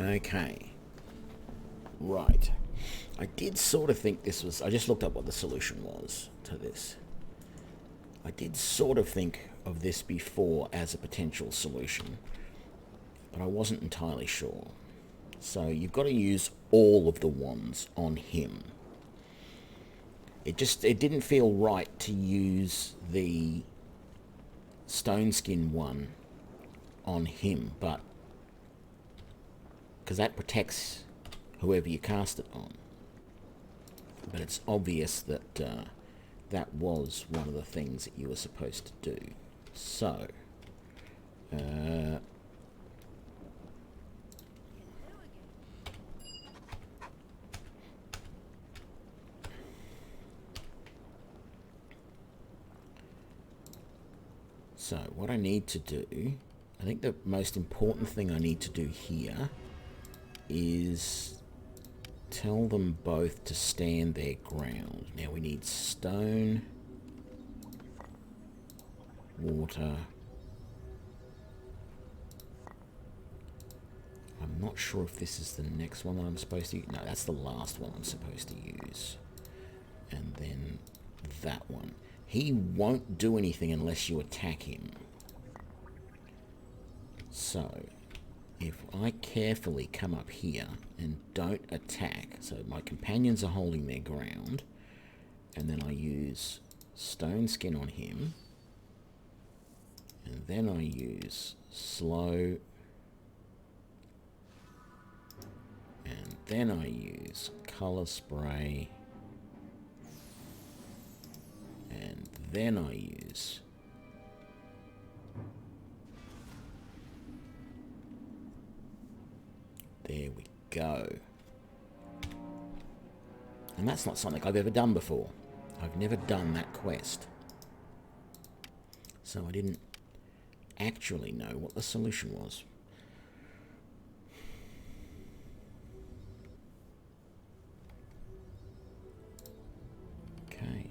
Speaker 1: Okay. Right. I did sort of think this was... I just looked up what the solution was to this. I did sort of think of this before as a potential solution, but I wasn't entirely sure. So you've got to use all of the wands on him. It didn't feel right to use the stone skin one on him, but because that protects whoever you cast it on. But it's obvious that that was one of the things that you were supposed to do. So, so what I need to do, I think the most important thing I need to do here is tell them both to stand their ground. Now we need stone, water. I'm not sure if this is the next one that I'm supposed to use. No, that's the last one I'm supposed to use. And then that one. He won't do anything unless you attack him. So, if I carefully come up here and don't attack, so my companions are holding their ground, and then I use stone skin on him, and then I use slow, and then I use color spray, and then I use there we go. And that's not something I've ever done before. I've never done that quest. So I didn't actually know what the solution was. Okay.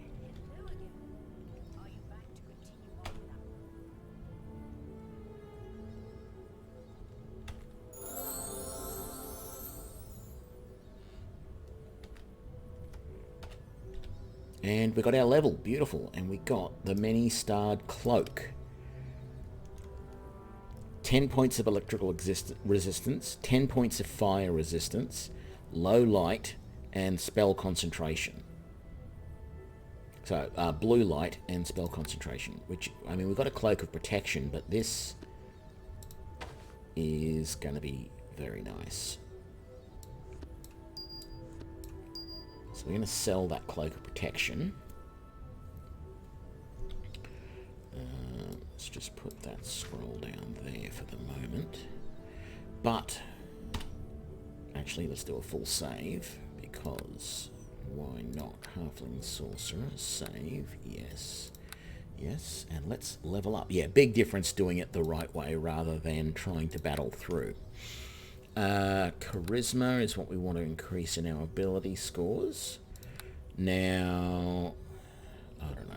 Speaker 1: And we got our level, beautiful, and we got the many-starred cloak. 10 points of electrical resistance, 10 points of fire resistance, low light, and spell concentration. So, blue light and spell concentration, which, I mean, we've got a cloak of protection, but this is going to be very nice. So we're going to sell that cloak of protection. Let's just put that scroll down there for the moment. But, actually, let's do a full save, because why not? Halfling Sorcerer, save, yes. Yes, and let's level up. Yeah, big difference doing it the right way rather than trying to battle through. Charisma is what we want to increase in our ability scores. Now, I don't know.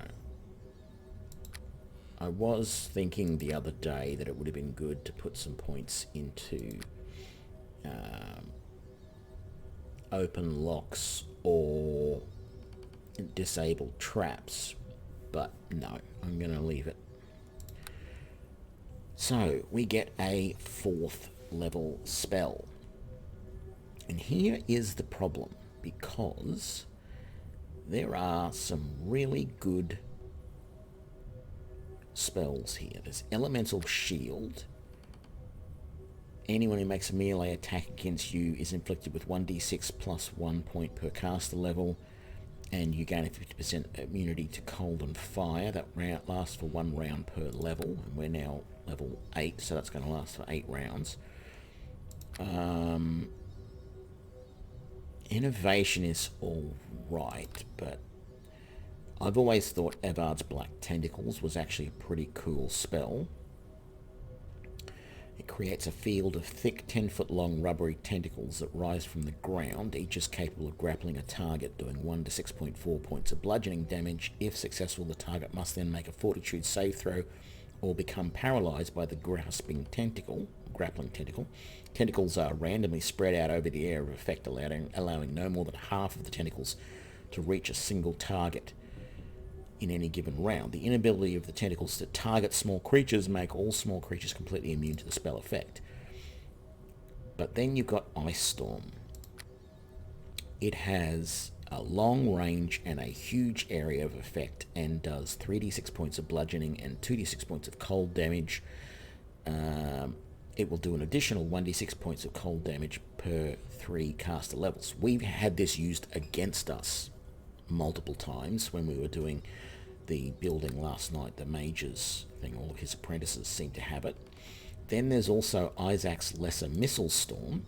Speaker 1: I was thinking the other day that it would have been good to put some points into open locks or disabled traps, but no, I'm going to leave it. So, we get a 4th level spell. And here is the problem, because there are some really good spells here. There's Elemental Shield. Anyone who makes a melee attack against you is inflicted with 1d6 plus 1 point per caster level. and you gain a 50% immunity to cold and fire. That round lasts for 1 round per level, and we're now level 8, so that's going to last for 8 rounds. Innovation is all right, but I've always thought Evard's Black Tentacles was actually a pretty cool spell. It creates a field of thick 10-foot-long rubbery tentacles that rise from the ground. Each is capable of grappling a target, doing 1 to 6.4 points of bludgeoning damage. If successful, the target must then make a fortitude save throw or become paralyzed by the grasping tentacle, grappling tentacle. Tentacles are randomly spread out over the area of effect, allowing no more than half of the tentacles to reach a single target in any given round. The inability of the tentacles to target small creatures make all small creatures completely immune to the spell effect. But then you've got Ice Storm. It has a long range and a huge area of effect and does 3d6 points of bludgeoning and 2d6 points of cold damage. It will do an additional 1d6 points of cold damage per 3 caster levels. We've had this used against us multiple times when we were doing the building last night, the mages thing. All of his apprentices seem to have it. Then there's also Isaac's Lesser Missile Storm.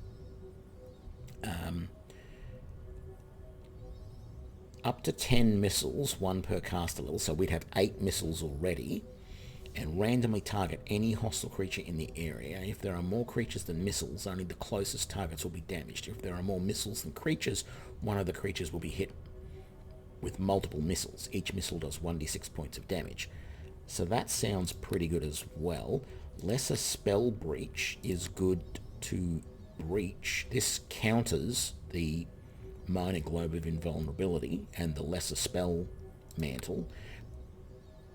Speaker 1: Up to 10 missiles, 1 per caster level, so we'd have 8 missiles already, and randomly target any hostile creature in the area. If there are more creatures than missiles, only the closest targets will be damaged. If there are more missiles than creatures, one of the creatures will be hit with multiple missiles. Each missile does 1d6 points of damage. So that sounds pretty good as well. Lesser Spell Breach is good to breach. This counters the Minor Globe of Invulnerability and the Lesser Spell Mantle,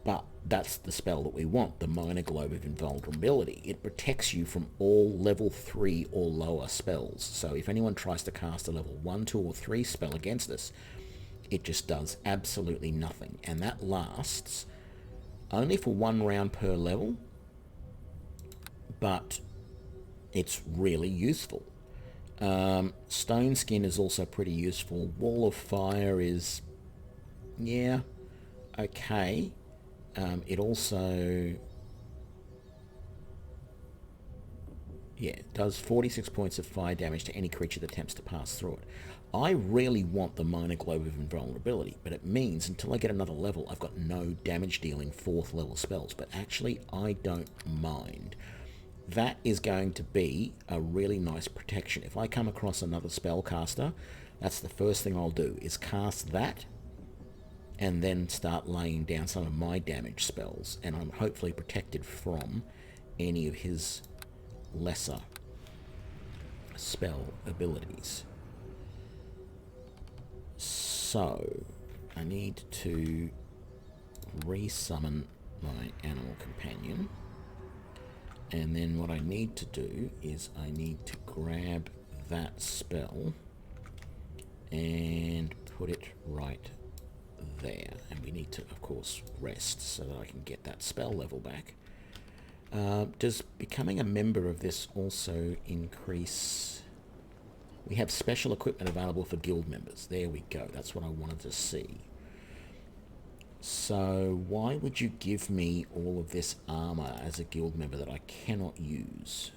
Speaker 1: but that's the spell that we want, the Minor Globe of Invulnerability. It protects you from all level 3 or lower spells. So if anyone tries to cast a level 1, 2 or 3 spell against us, it just does absolutely nothing. And that lasts only for 1 round per level, but it's really useful. Stone Skin is also pretty useful. Wall of Fire is, yeah, okay. It also, does 46 points of fire damage to any creature that attempts to pass through it. I really want the Minor Globe of Invulnerability, but it means until I get another level, I've got no damage dealing 4th level spells. But actually, I don't mind. That is going to be a really nice protection. If I come across another spellcaster, that's the first thing I'll do, is cast that and then start laying down some of my damage spells, and I'm hopefully protected from any of his lesser spell abilities. So I need to resummon my animal companion, and then what I need to do is I need to grab that spell and put it right there, and we need to of course rest so that I can get that spell level back. Does becoming a member of this also increase? We have special equipment available for guild members. There we go. That's what I wanted to see. So why would you give me all of this armor as a guild member that I cannot use?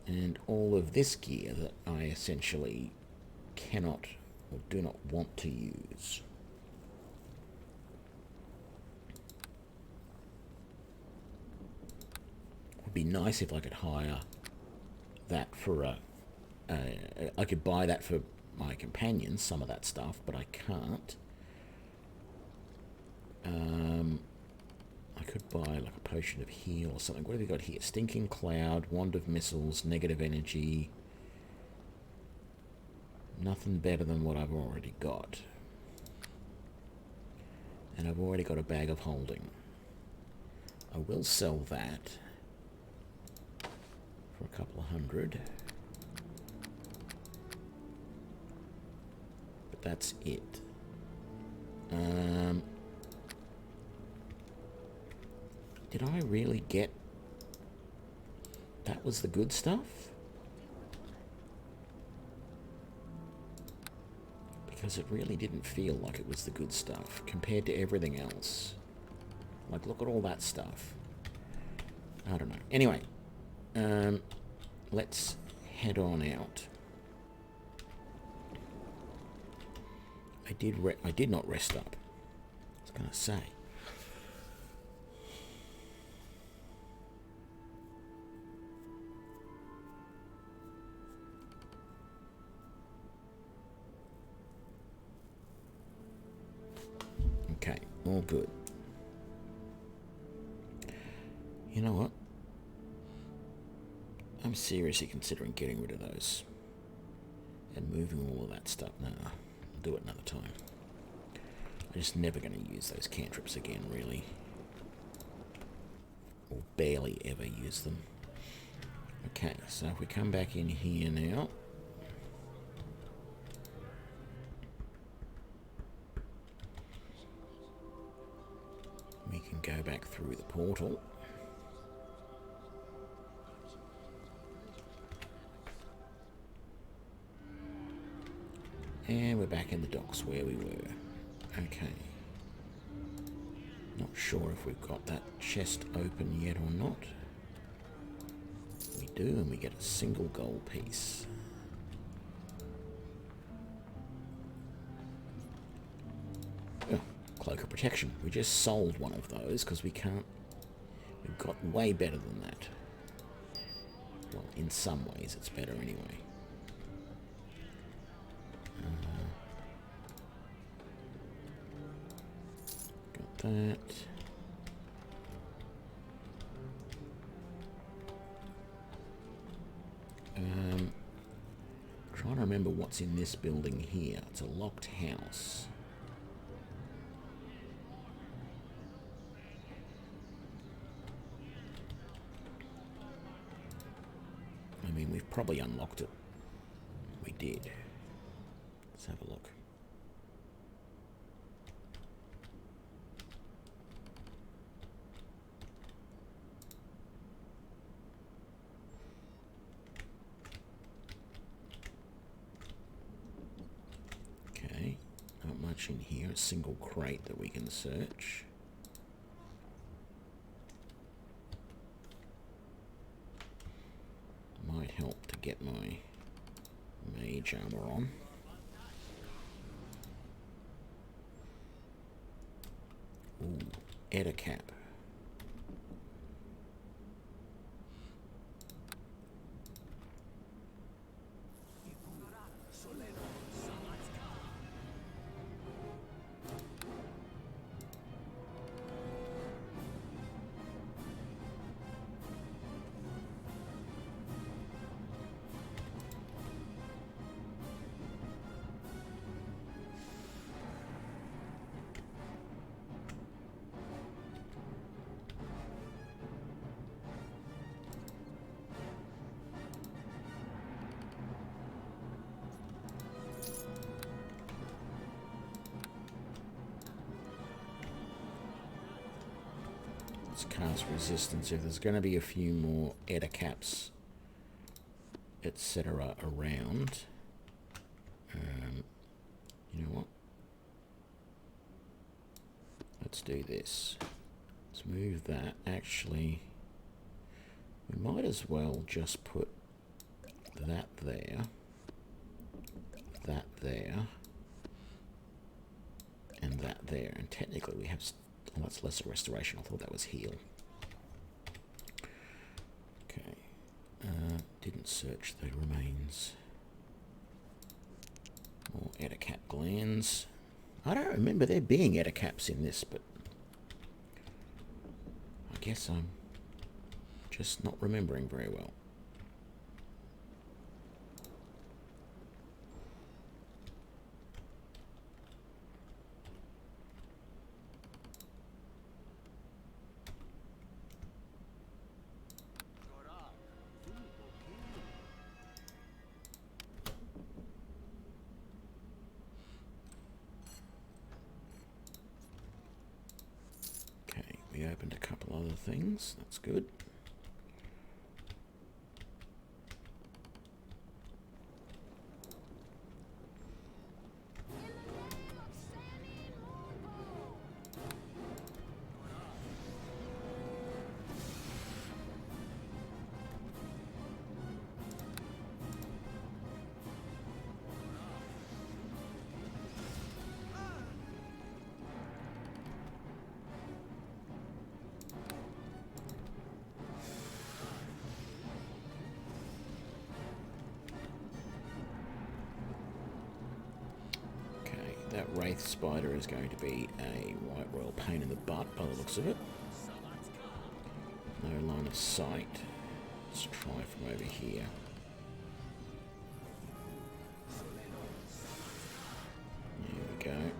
Speaker 1: And all of this gear that I essentially cannot or do not want to use. It would be nice if I could hire that for I could buy that for my companions, some of that stuff, but I can't. I could buy like a potion of heal or something. What have we got here? Stinking Cloud, Wand of Missiles, Negative Energy. Nothing better than what I've already got. And I've already got a Bag of Holding. I will sell that for a couple of $100. But that's it. Did I really get... That was the good stuff? Because it really didn't feel like it was the good stuff compared to everything else. Like, look at all that stuff. I don't know. Anyway, let's head on out. I did not rest up. I was going to say. Okay, all good. You know what? I'm seriously considering getting rid of those and moving all of that stuff. No, I'll do it another time. I'm just never going to use those cantrips again, really. Or barely ever use them. Okay, so if we come back in here now. We can go back through the portal. And we're back in the docks where we were. Okay. Not sure if we've got that chest open yet or not. We do, and we get a single gold piece. Oh, cloak of protection. We just sold one of those because we can't... We've got way better than that. Well, in some ways it's better anyway. That. Trying to remember what's in this building here. It's a locked house. I mean, we've probably unlocked it. We did. Let's have a look. In here, a single crate that we can search. Might help to get my mage armor on. Ooh, Ettercap. Cast resistance. If there's going to be a few more Ettercaps, etc. around, you know what? Let's do this. Let's move that. Actually, we might as well just put that there, that there, and that there. And technically we have... Oh, that's lesser restoration. I thought that was heal. Okay. Didn't search the remains. More Ettercap glands. I don't remember there being Ettercaps in this, but I guess I'm just not remembering very well. We opened a couple other things. That's good. that Wraith Spider is going to be a right royal pain in the butt by the looks of it. No line of sight. Let's try from over here. There we go.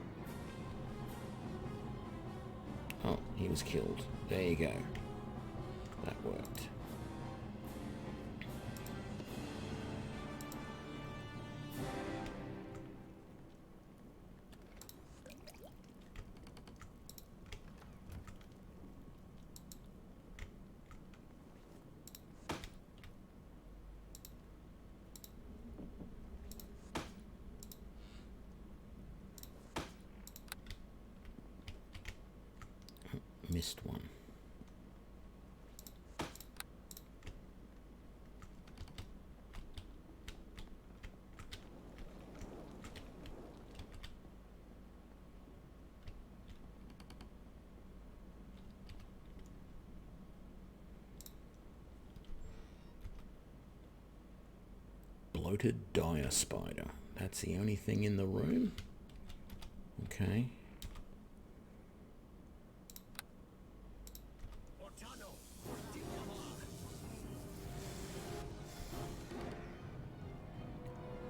Speaker 1: Oh, he was killed. There you go. That worked. Missed one. Bloated dire spider. That's the only thing in the room? Okay.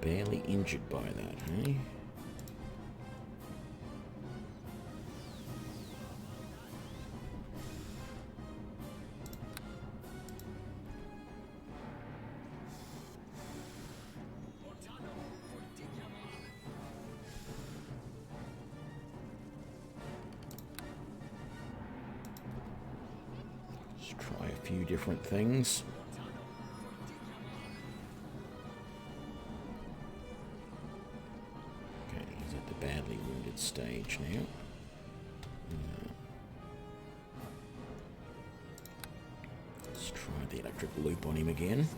Speaker 1: Barely injured by that, eh? Let's try a few different things. Badly wounded stage now. Let's try the electric loop on him again.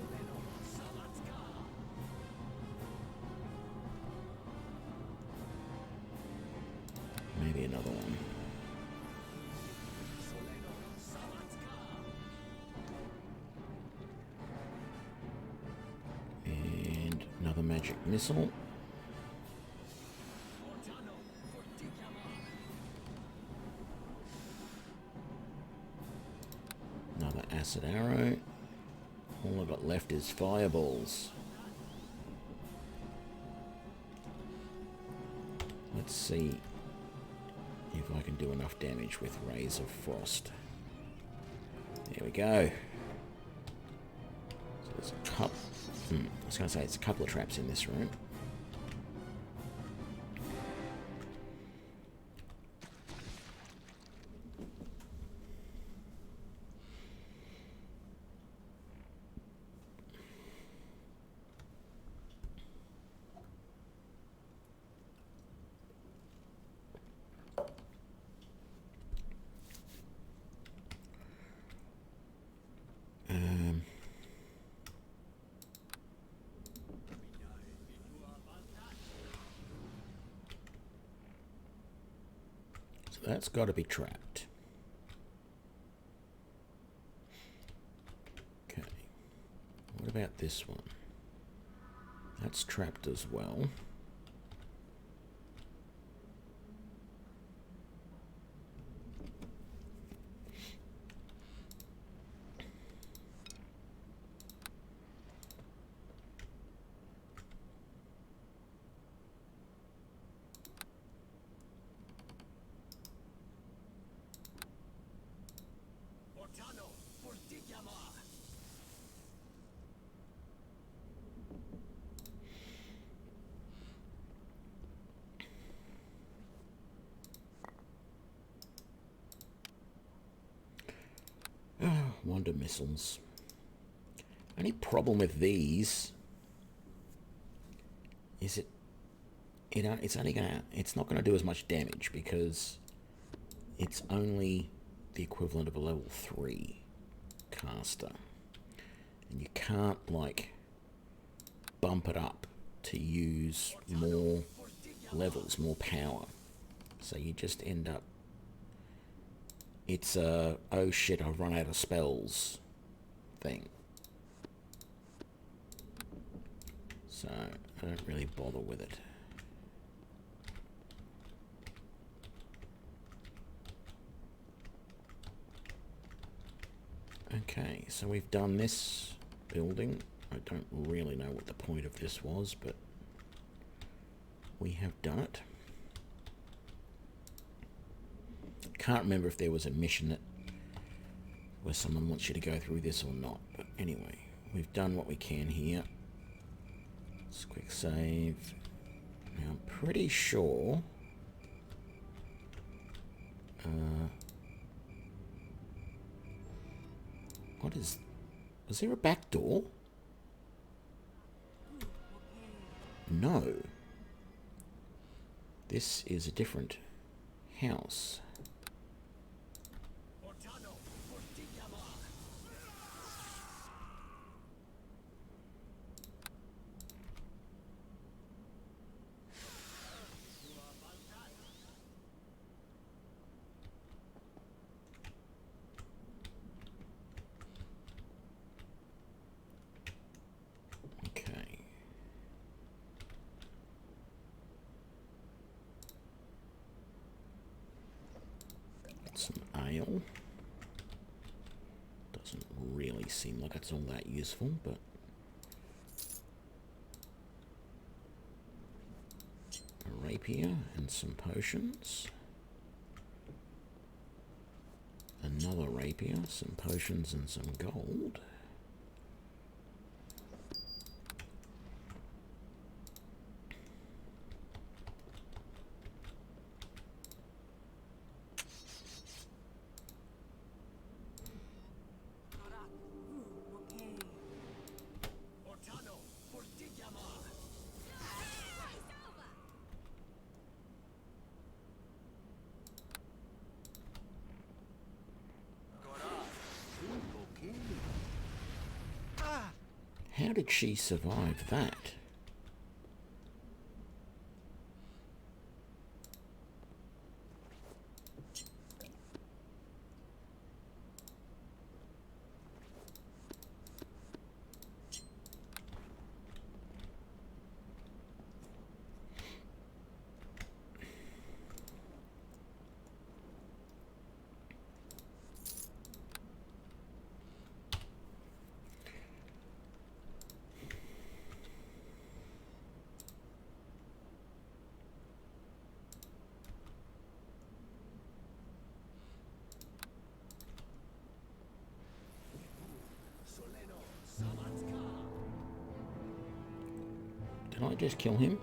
Speaker 1: Maybe another one. And another magic missile. Acid arrow. All I've got left is fireballs. Let's see if I can do enough damage with Rays of Frost. There we go. So there's a couple. I was going to say it's a couple of traps in this room. That's got to be trapped. Okay. What about this one? That's trapped as well. Wonder missiles. Only problem with these is it's not gonna do as much damage because it's only the equivalent of a level 3 caster, and you can't like bump it up to use more levels, more power. So you just end up. It's a, oh shit, I've run out of spells thing. So I don't really bother with it. Okay, so we've done this building. I don't really know what the point of this was, but we have done it. Can't remember if there was a mission that where someone wants you to go through this or not. But anyway, we've done what we can here. Let's quick save. Now I'm pretty sure... what is... Was there a back door? No. This is a different house. Okay. Some ale. Doesn't really seem like it's all that useful, but... a rapier and some potions. Another rapier, some potions and some gold. How did she survive that? Did I just kill him?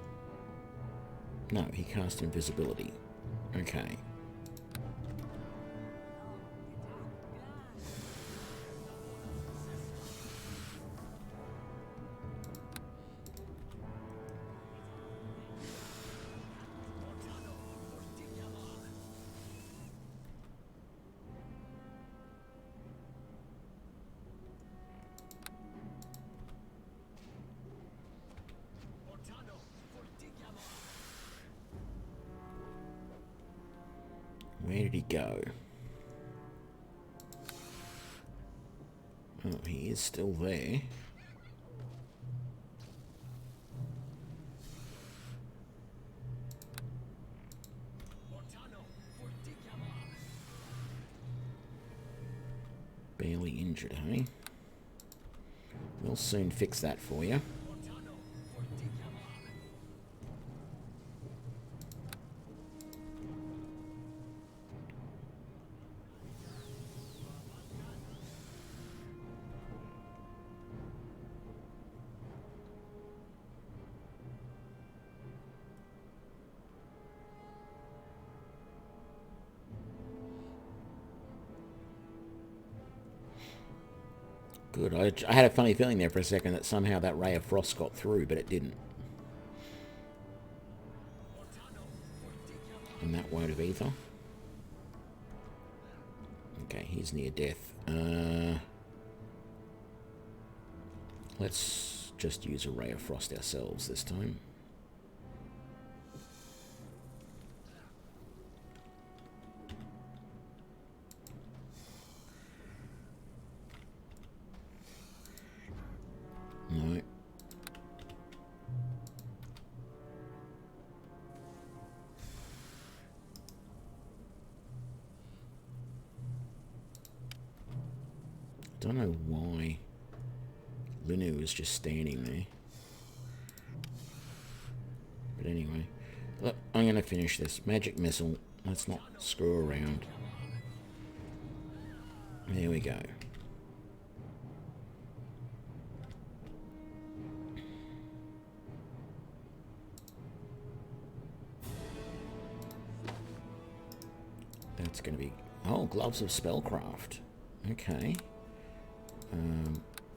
Speaker 1: No, he cast invisibility. Okay. Where did he go? Oh, he is still there. Barely injured, hey? We'll soon fix that for you. Good. I had a funny feeling there for a second that somehow that ray of frost got through, but it didn't. And that word of ether. Okay, he's near death. Let's just use a ray of frost ourselves this time. No. Don't know why Linu is just standing there. But anyway, look, I'm going to finish this. Magic missile. Let's not screw around. There we go. That's going to be... Oh, Gloves of Spellcraft. Okay.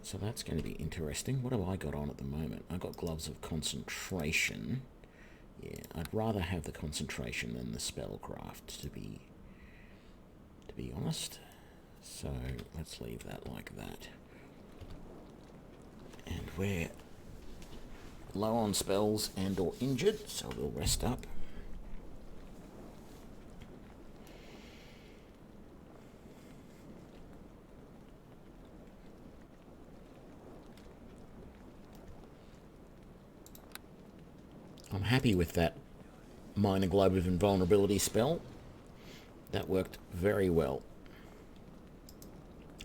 Speaker 1: So that's going to be interesting. What have I got on at the moment? I've got Gloves of Concentration. Yeah, I'd rather have the Concentration than the Spellcraft, to be honest. So let's leave that like that. And we're low on spells and or injured, so we'll rest up. I'm happy with that Minor Globe of Invulnerability spell. That worked very well.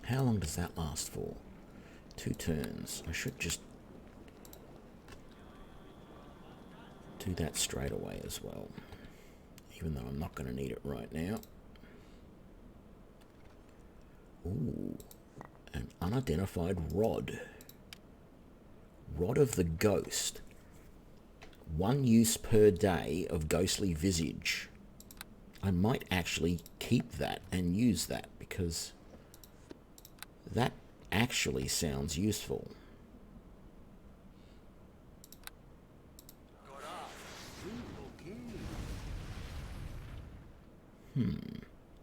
Speaker 1: How long does that last for? 2 turns. I should just do that straight away as well, even though I'm not going to need it right now. Ooh, an unidentified rod. Rod of the Ghost. 1 use per day of Ghostly Visage. I might actually keep that and use that, because that actually sounds useful.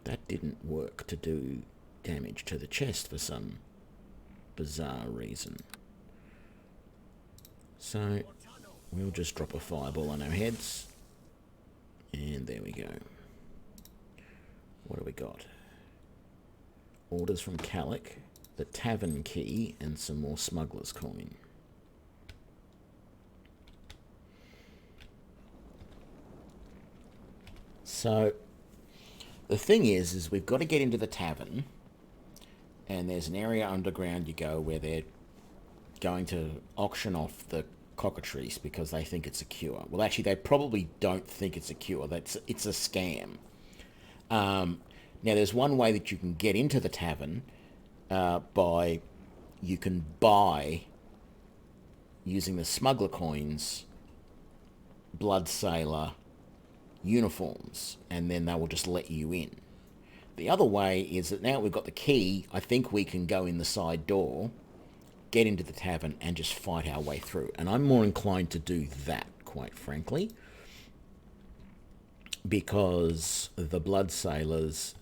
Speaker 1: That didn't work to do damage to the chest for some bizarre reason. So we'll just drop a fireball on our heads. And there we go. What do we got? Orders from Calic, the Tavern Key, and some more Smuggler's Coin. So the thing is we've got to get into the tavern, and there's an area underground you go where they're going to auction off the cockatrice because they think it's a cure. Well, actually, they probably don't think it's a cure. It's a scam. Now, there's one way that you can get into the tavern you can buy, using the smuggler coins, blood sailor uniforms, and then they will just let you in. The other way is that now we've got the key, I think we can go in the side door, get into the tavern, and just fight our way through. And I'm more inclined to do that, quite frankly, because the blood sailors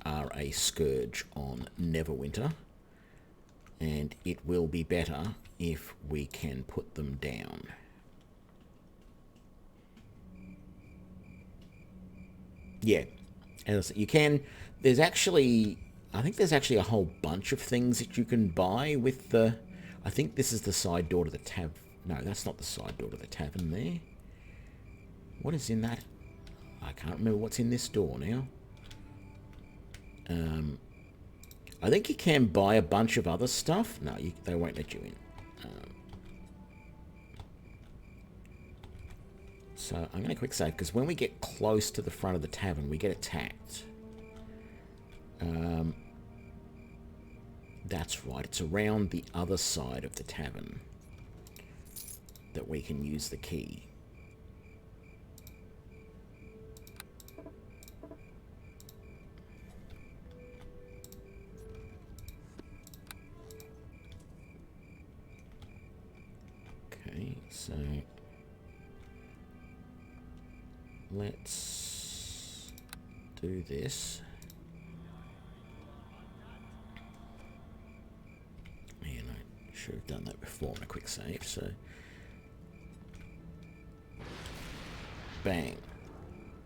Speaker 1: are a scourge on Neverwinter, and it will be better if we can put them down. Yeah, as you can. There's actually, I think there's actually a whole bunch of things that you can buy with the, I think this is the side door to the tavern. No, that's not the side door to the tavern there. What is in that? I can't remember what's in this door now. I think you can buy a bunch of other stuff. No, they won't let you in. So I'm going to quick save, because when we get close to the front of the tavern, we get attacked. That's right. It's around the other side of the tavern that we can use the key. Okay, so let's do this. Man, I should have done that before in a quick save, so bang.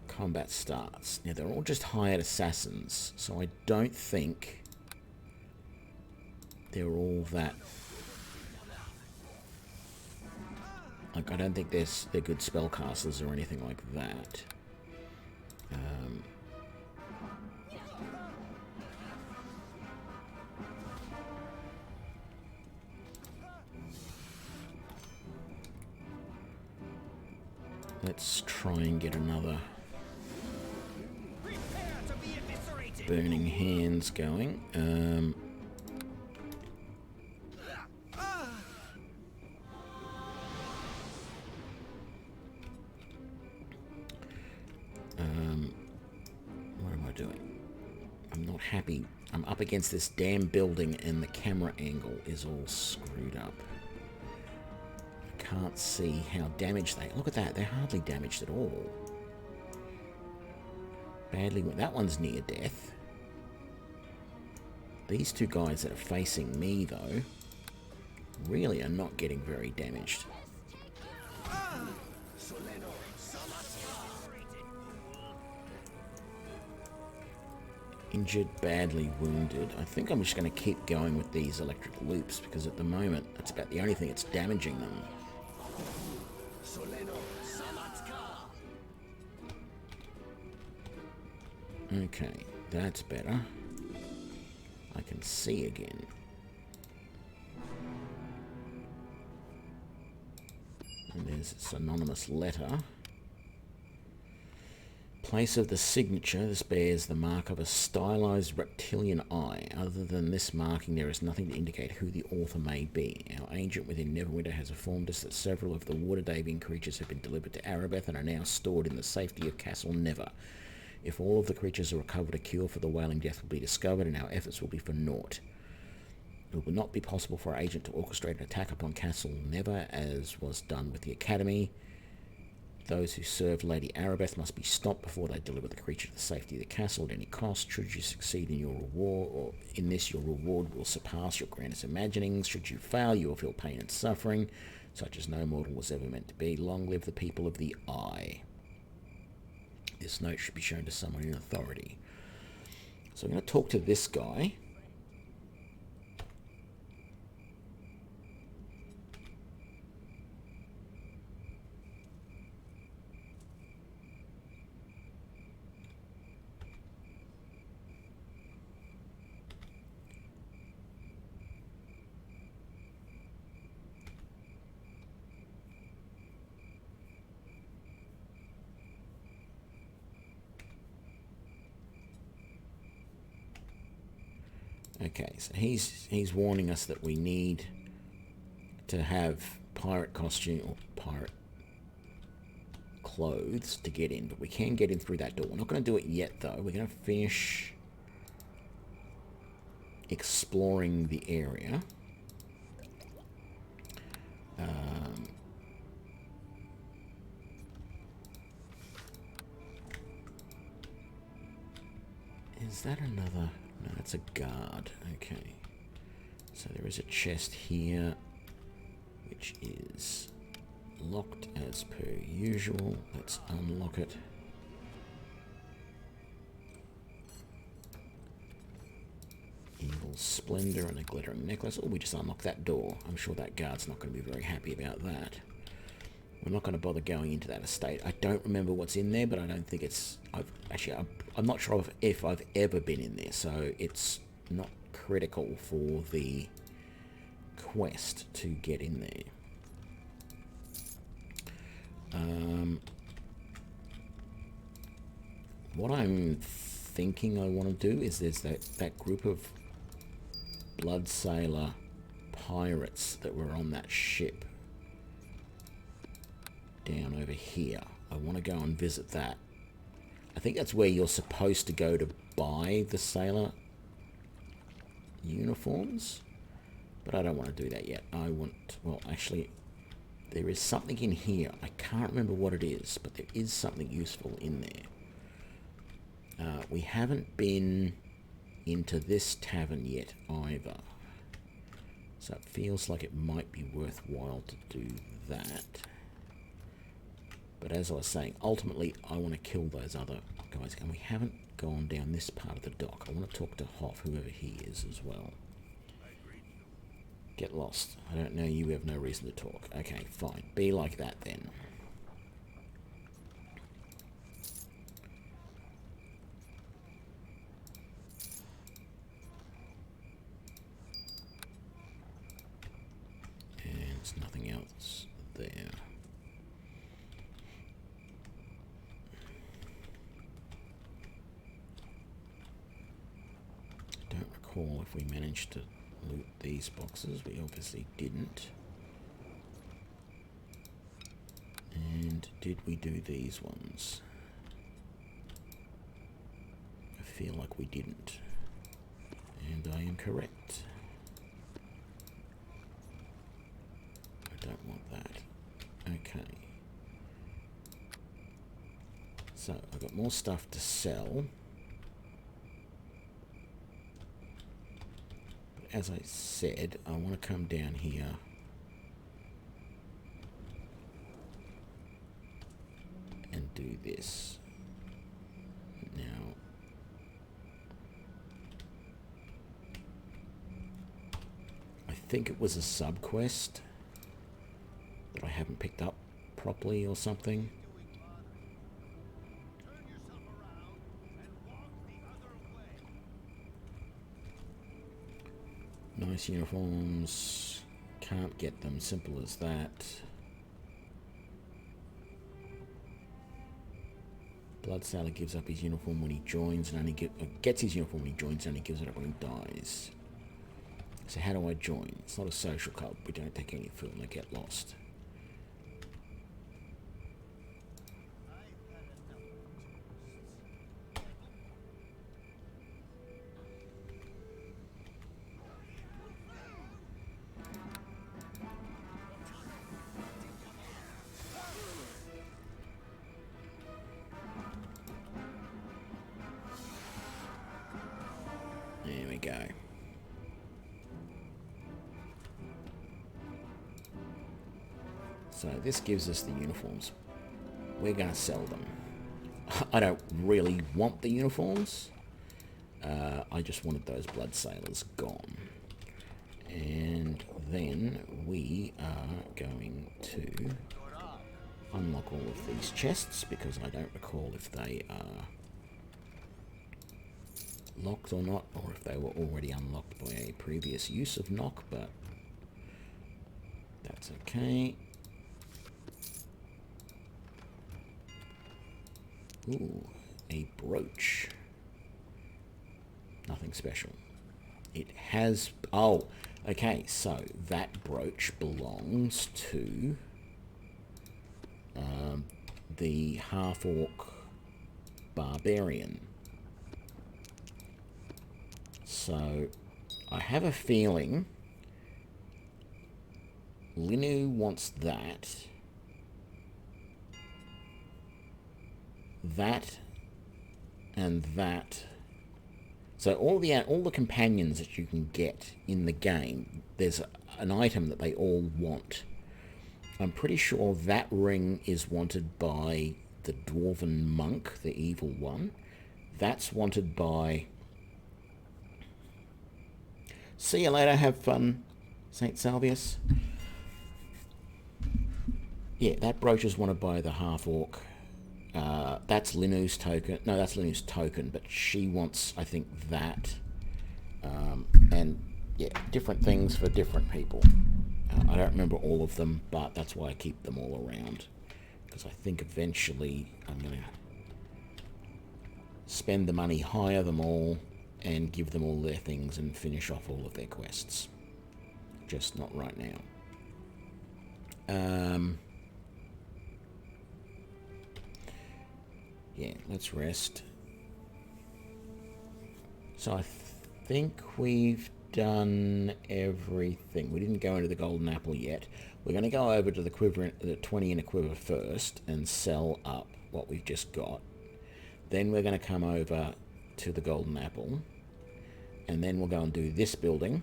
Speaker 1: Combat starts. Now, they're all just hired assassins, so I don't think they're all that... Like, I don't think they're good spellcasters or anything like that. let's try and get another burning hands going. What am I doing? I'm not happy. I'm up against this damn building and the camera angle is all screwed up. I can't see how damaged they... Look at that, they're hardly damaged at all. Badly... That one's near death. These two guys that are facing me, though, really are not getting very damaged. Injured, badly wounded. I think I'm just going to keep going with these electric loops because at the moment that's about the only thing that's damaging them. Okay, that's better. I can see again. And there's this anonymous letter. Place of the signature. This bears the mark of a stylized reptilian eye. Other than this marking, there is nothing to indicate who the author may be. Our agent within Neverwinter has informed us that several of the water-daving creatures have been delivered to Arabeth and are now stored in the safety of Castle Never. If all of the creatures are recovered, a cure for the Wailing Death will be discovered and our efforts will be for naught. It will not be possible for our agent to orchestrate an attack upon Castle Never, as was done with the Academy. Those who serve Lady Arabeth must be stopped before they deliver the creature to the safety of the castle at any cost. Should you succeed in your reward, or in this, your reward will surpass your grandest imaginings. Should you fail, you will feel pain and suffering, such as no mortal was ever meant to be. Long live the people of the Eye. This note should be shown to someone in authority. So I'm going to talk to this guy. Okay, so he's warning us that we need to have pirate costume or pirate clothes to get in, but we can get in through that door. We're not going to do it yet, though. We're going to finish exploring the area. Is that another... No, that's a guard. Okay. So there is a chest here, which is locked as per usual. Let's unlock it. Evil Splendor and a glittering necklace. Oh, we just unlocked that door. I'm sure that guard's not going to be very happy about that. We're not going to bother going into that estate. I don't remember what's in there, but I don't think it's... I'm not sure if I've ever been in there, so it's not critical for the quest to get in there. What I'm thinking I want to do is there's that group of blood sailor pirates that were on that ship down over here. I want to go and visit that. I think that's where you're supposed to go to buy the sailor uniforms, but I don't want to do that yet. I want... Well, actually, there is something in here. I can't remember what it is, but there is something useful in there. We haven't been into this tavern yet either, so it feels like it might be worthwhile to do that. But as I was saying, ultimately I want to kill those other guys, and we haven't gone down this part of the dock. I want to talk to Hoff, whoever he is, as well. Get lost. I don't know you, have no reason to talk. Okay, fine. Be like that then. And there's nothing else there. recall if we managed to loot these boxes. We obviously didn't. And did we do these ones? I feel like we didn't. And I am correct. I don't want that. Okay. So, I've got more stuff to sell. But as I said, I want to come down here and do this. Now, I think it was a sub-quest that I haven't picked up properly or something. Nice uniforms. Can't get them. Simple as that. Bloodsailor gives up his uniform when he joins and only gets his uniform when he joins and only gives it up when he dies. So how do I join? It's not a social club. We don't take any food and they get lost. There we go. So this gives us the uniforms. We're going to sell them. I don't really want the uniforms. I just wanted those blood sailors gone. And then we are going to unlock all of these chests because I don't recall if they are locked or not, or if they were already unlocked by a previous use of knock, but that's okay. Ooh, a brooch. Nothing special. It has... Oh, okay, so that brooch belongs to the half-orc barbarian. So, I have a feeling Linu wants that. That and that. So all the companions that you can get in the game, there's an item that they all want. I'm pretty sure that ring is wanted by the dwarven monk, the evil one. That's wanted by... See you later, have fun, St. Salvius. Yeah, that brooch is wanted by the half-orc. That's Linu's token. No, that's Linu's token, but she wants, I think, that. And, yeah, different things for different people. I don't remember all of them, but that's why I keep them all around. Because I think eventually I'm going to spend the money, hire them all, and give them all their things and finish off all of their quests. Just not right now. Yeah, let's rest. So I think we've done everything. We didn't go into the golden apple yet. We're going to go over to the quiver, the 20 in a quiver first and sell up what we've just got. Then we're going to come over to the golden apple. And then we'll go and do this building.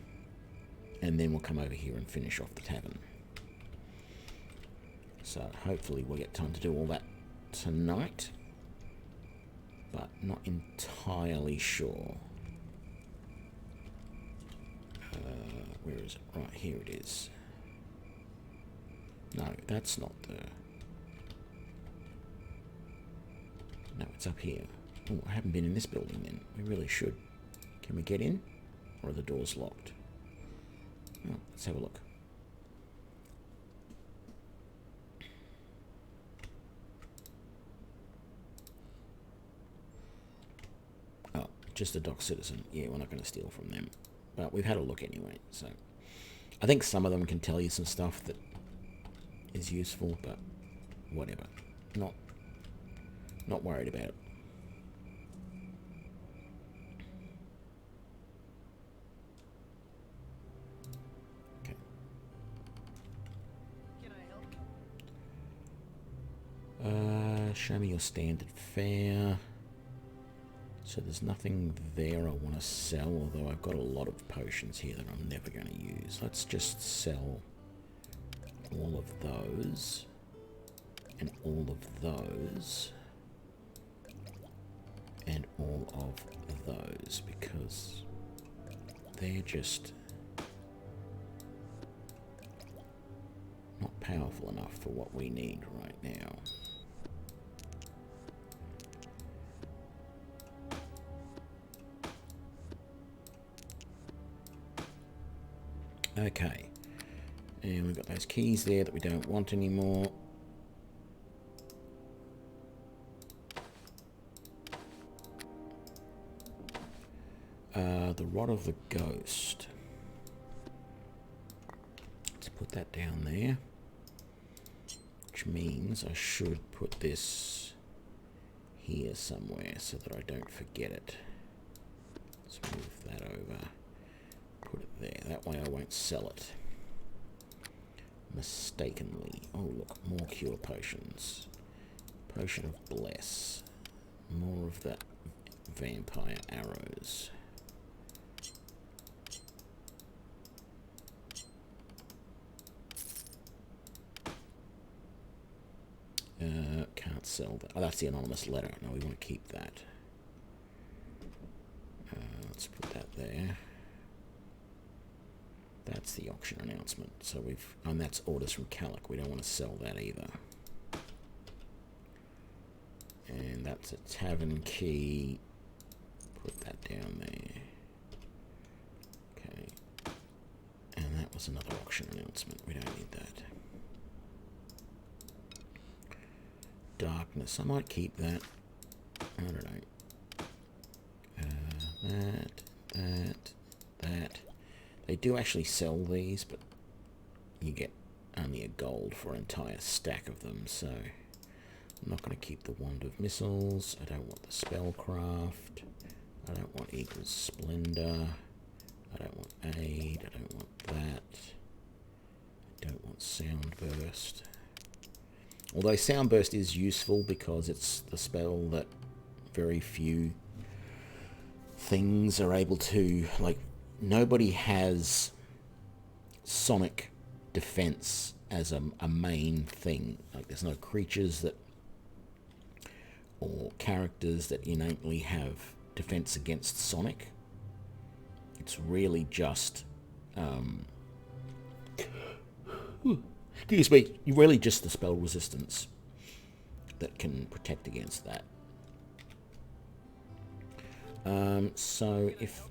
Speaker 1: And then we'll come over here and finish off the tavern. So hopefully we'll get time to do all that tonight. But not entirely sure. Where is it? Right, here it is. No, that's not the... No, it's up here. Oh, I haven't been in this building then. We really should. Can we get in? Or are the doors locked? Oh, let's have a look. just a dock citizen. Yeah, we're not going to steal from them. But we've had a look anyway, so... I think some of them can tell you some stuff that is useful, but whatever. Not worried about it. Okay. Show me your standard fare. So there's nothing there I want to sell, although I've got a lot of potions here that I'm never going to use. Let's just sell all of those and all of those and all of those, because they're just not powerful enough for what we need right now. Okay, and we've got those keys there that we don't want anymore. The Rod of the Ghost. Let's put that down there, which means I should put this here somewhere so that I don't forget it. Let's move that over. Put it there. That way I won't sell it mistakenly. Oh, look, more cure potions. Potion of Bless. More of that vampire arrows. Can't sell that. Oh, that's the anonymous letter. No, we want to keep that. Let's put that there. That's the auction announcement. So and that's orders from Calic. We don't want to sell that either. And that's a tavern key. Put that down there. Okay. And that was another auction announcement. We don't need that. Darkness. I might keep that. I don't know. That. They do actually sell these, but you get only a gold for an entire stack of them, so I'm not going to keep the Wand of Missiles. I don't want the Spellcraft. I don't want Eagle's Splendor. I don't want Aid. I don't want that. I don't want Soundburst. Although Soundburst is useful because it's the spell that very few things are able to, like, nobody has sonic defense as a main thing. Like, there's no creatures that, or characters that innately have defense against sonic. It's really just, excuse me, really just the spell resistance that can protect against that. So if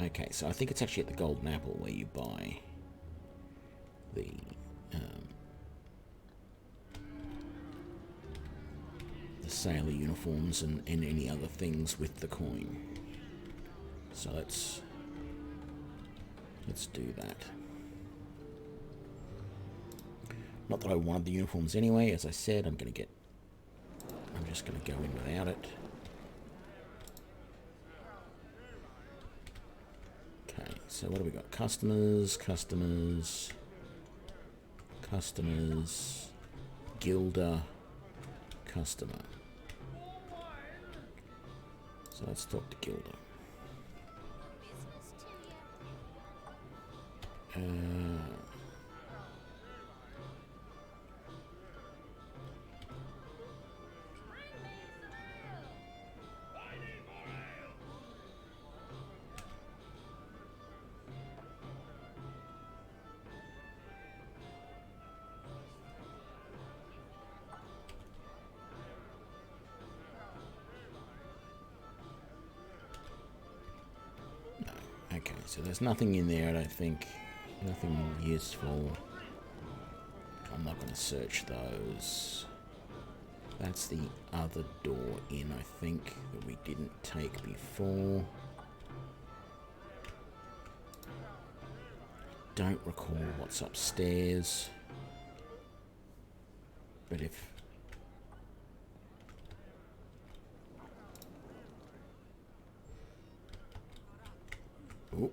Speaker 1: okay, so I think it's actually at the Golden Apple where you buy the sailor uniforms and any other things with the coin. So let's do that. Not that I wanted the uniforms anyway. As I said, I'm just going to go in without it. Okay, so what do we got? Customers, Gilder, customer. So let's talk to Gilder. So there's nothing in there, I don't think. Nothing useful. I'm not going to search those. That's the other door in, I think, that we didn't take before. Don't recall what's upstairs. But if... Ooh.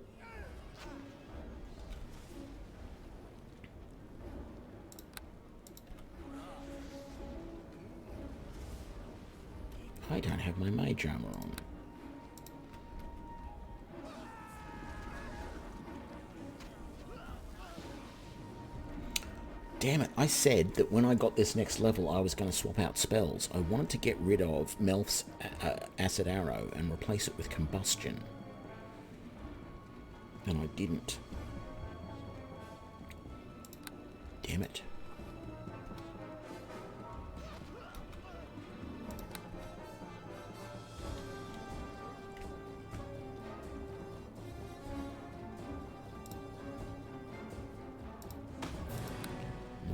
Speaker 1: I don't have my mage armor on. Damn it, I said that when I got this next level I was going to swap out spells. I wanted to get rid of Melf's Acid Arrow and replace it with Combustion. And I didn't. Damn it.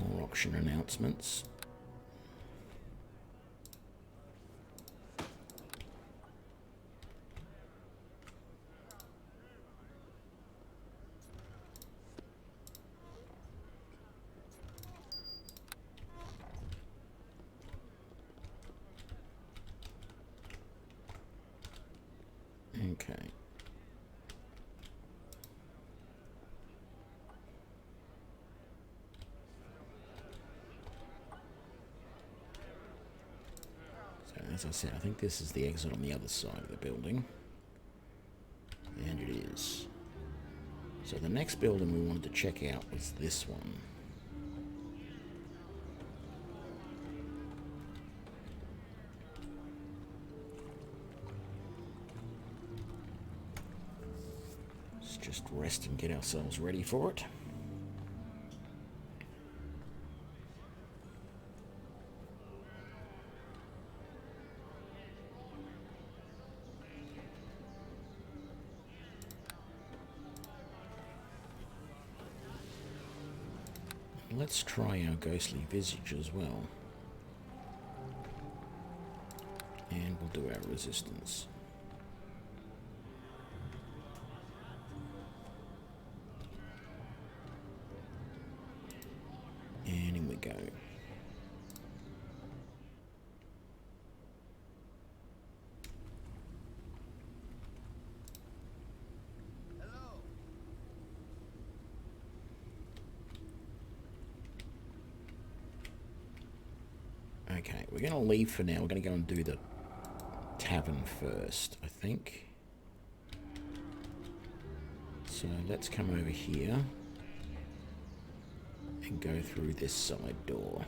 Speaker 1: More auction announcements. Okay. So as I said, I think this is the exit on the other side of the building. And it is. So the next building we wanted to check out was this one. Let's just rest and get ourselves ready for it. Let's try our ghostly visage as well. And we'll do our resistance. And in we go. Okay, we're going to leave for now. We're going to go and do the tavern first, I think. So let's come over here and go through this side door.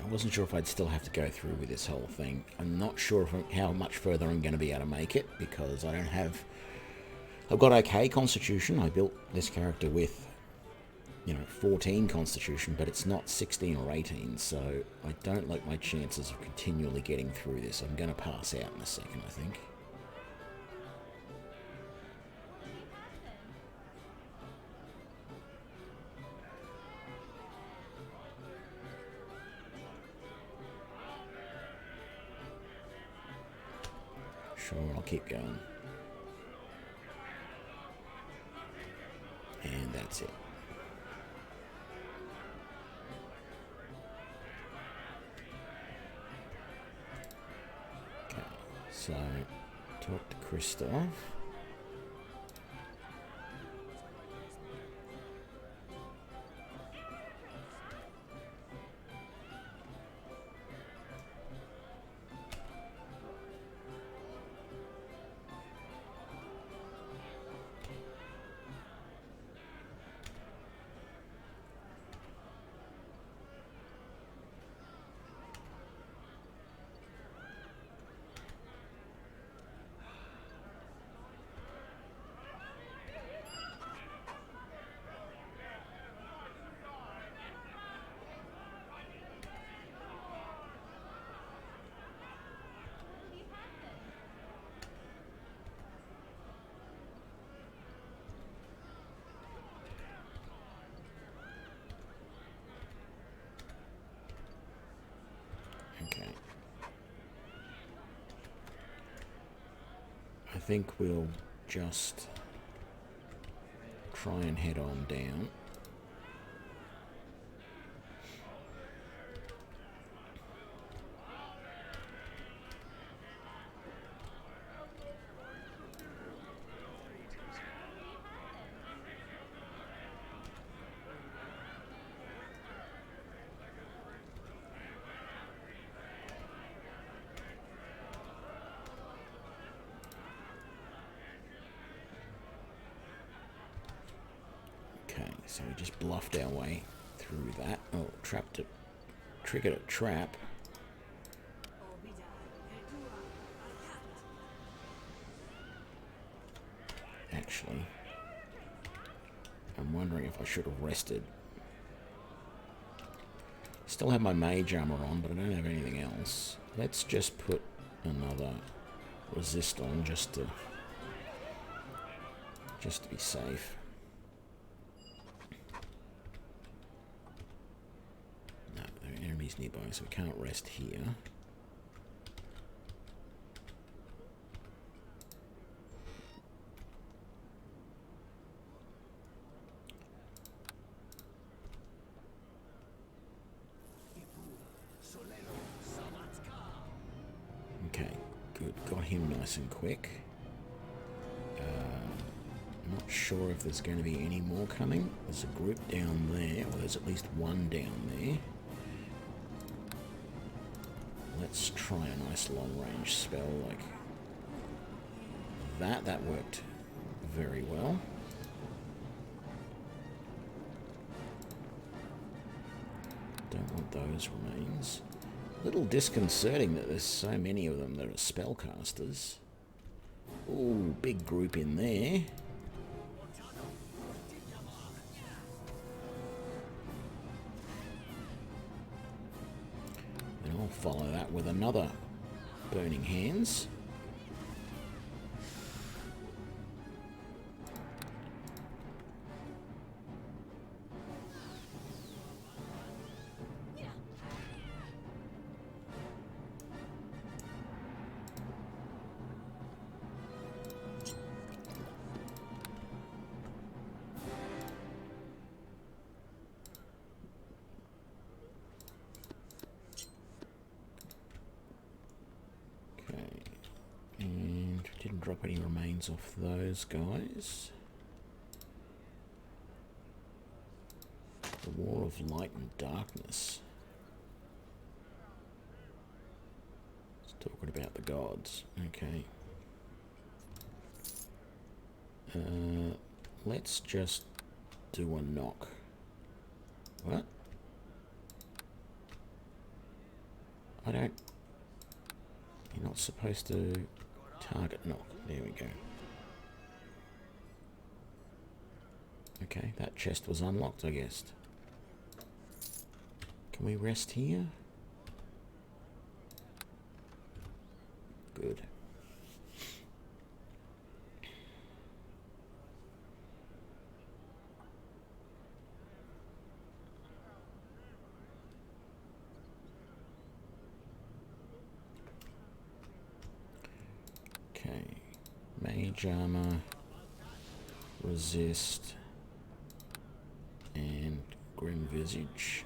Speaker 1: I wasn't sure if I'd still have to go through with this whole thing. I'm not sure how much further I'm going to be able to make it, because I don't have... I've got okay constitution. I built this character with, 14 constitution, but it's not 16 or 18, so I don't like my chances of continually getting through this. I'm going to pass out in a second, I think. Sure, I'll keep going. And that's it. Okay, so to Talk to Christoph. Okay. I think we'll just try and head on down. So we just bluffed our way through that. Oh, triggered a trap. Actually, I'm wondering if I should have rested. Still have my mage armor on, but I don't have anything else. Let's just put another resist on just to be safe. Nearby, so we can't rest here. Okay, good. Got him nice and quick. Not sure if there's going to be any more coming. There's a group down there, or there's at least one down there. Let's try a nice long-range spell like that. That worked very well. Don't want those remains. A little disconcerting that there's so many of them that are spellcasters. Ooh, big group in there. I'll follow that with another Burning Hands. Drop any remains off those guys. The War of Light and Darkness. It's talking about the gods. Okay. Let's just do a knock. What? I don't... You're not supposed to target knock. There we go. Okay, that chest was unlocked, I guess. Can we rest here? Good. Okay. Mage armor, resist, and grim visage.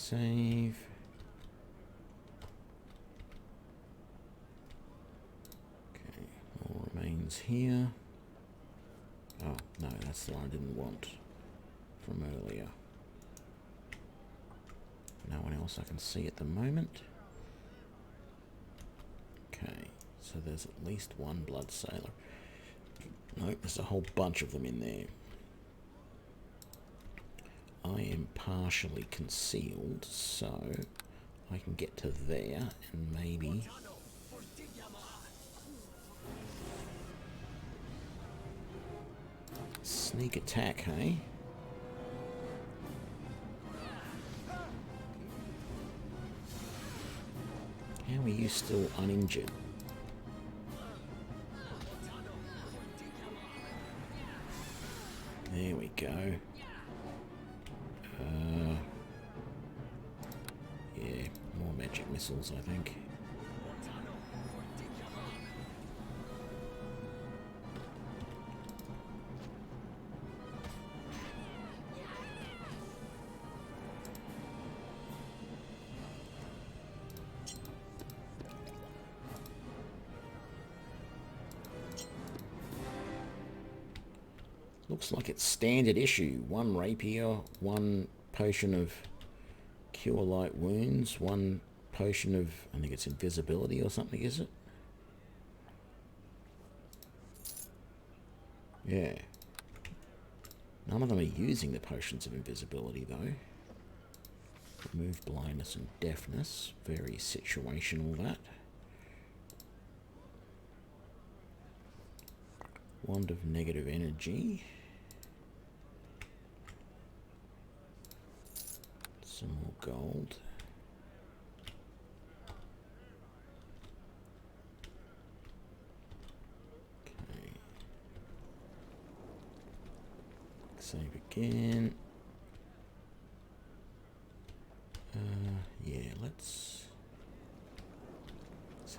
Speaker 1: save. Okay, all remains here. Oh, no, that's the one I didn't want from earlier. No one else I can see at the moment. Okay, so there's at least one blood sailor. Nope, there's a whole bunch of them in there. I am partially concealed, so I can get to there and maybe... Sneak attack, hey? How are you still uninjured? There we go. Yeah, more magic missiles, I think. Looks like it's standard issue. 1 rapier, 1 potion of cure light wounds, 1 potion of, I think it's invisibility or something, is it? Yeah. None of them are using the potions of invisibility though. Remove blindness and deafness. Very situational, that. Wand of negative energy. Some more gold. Okay. Save again. Yeah, let's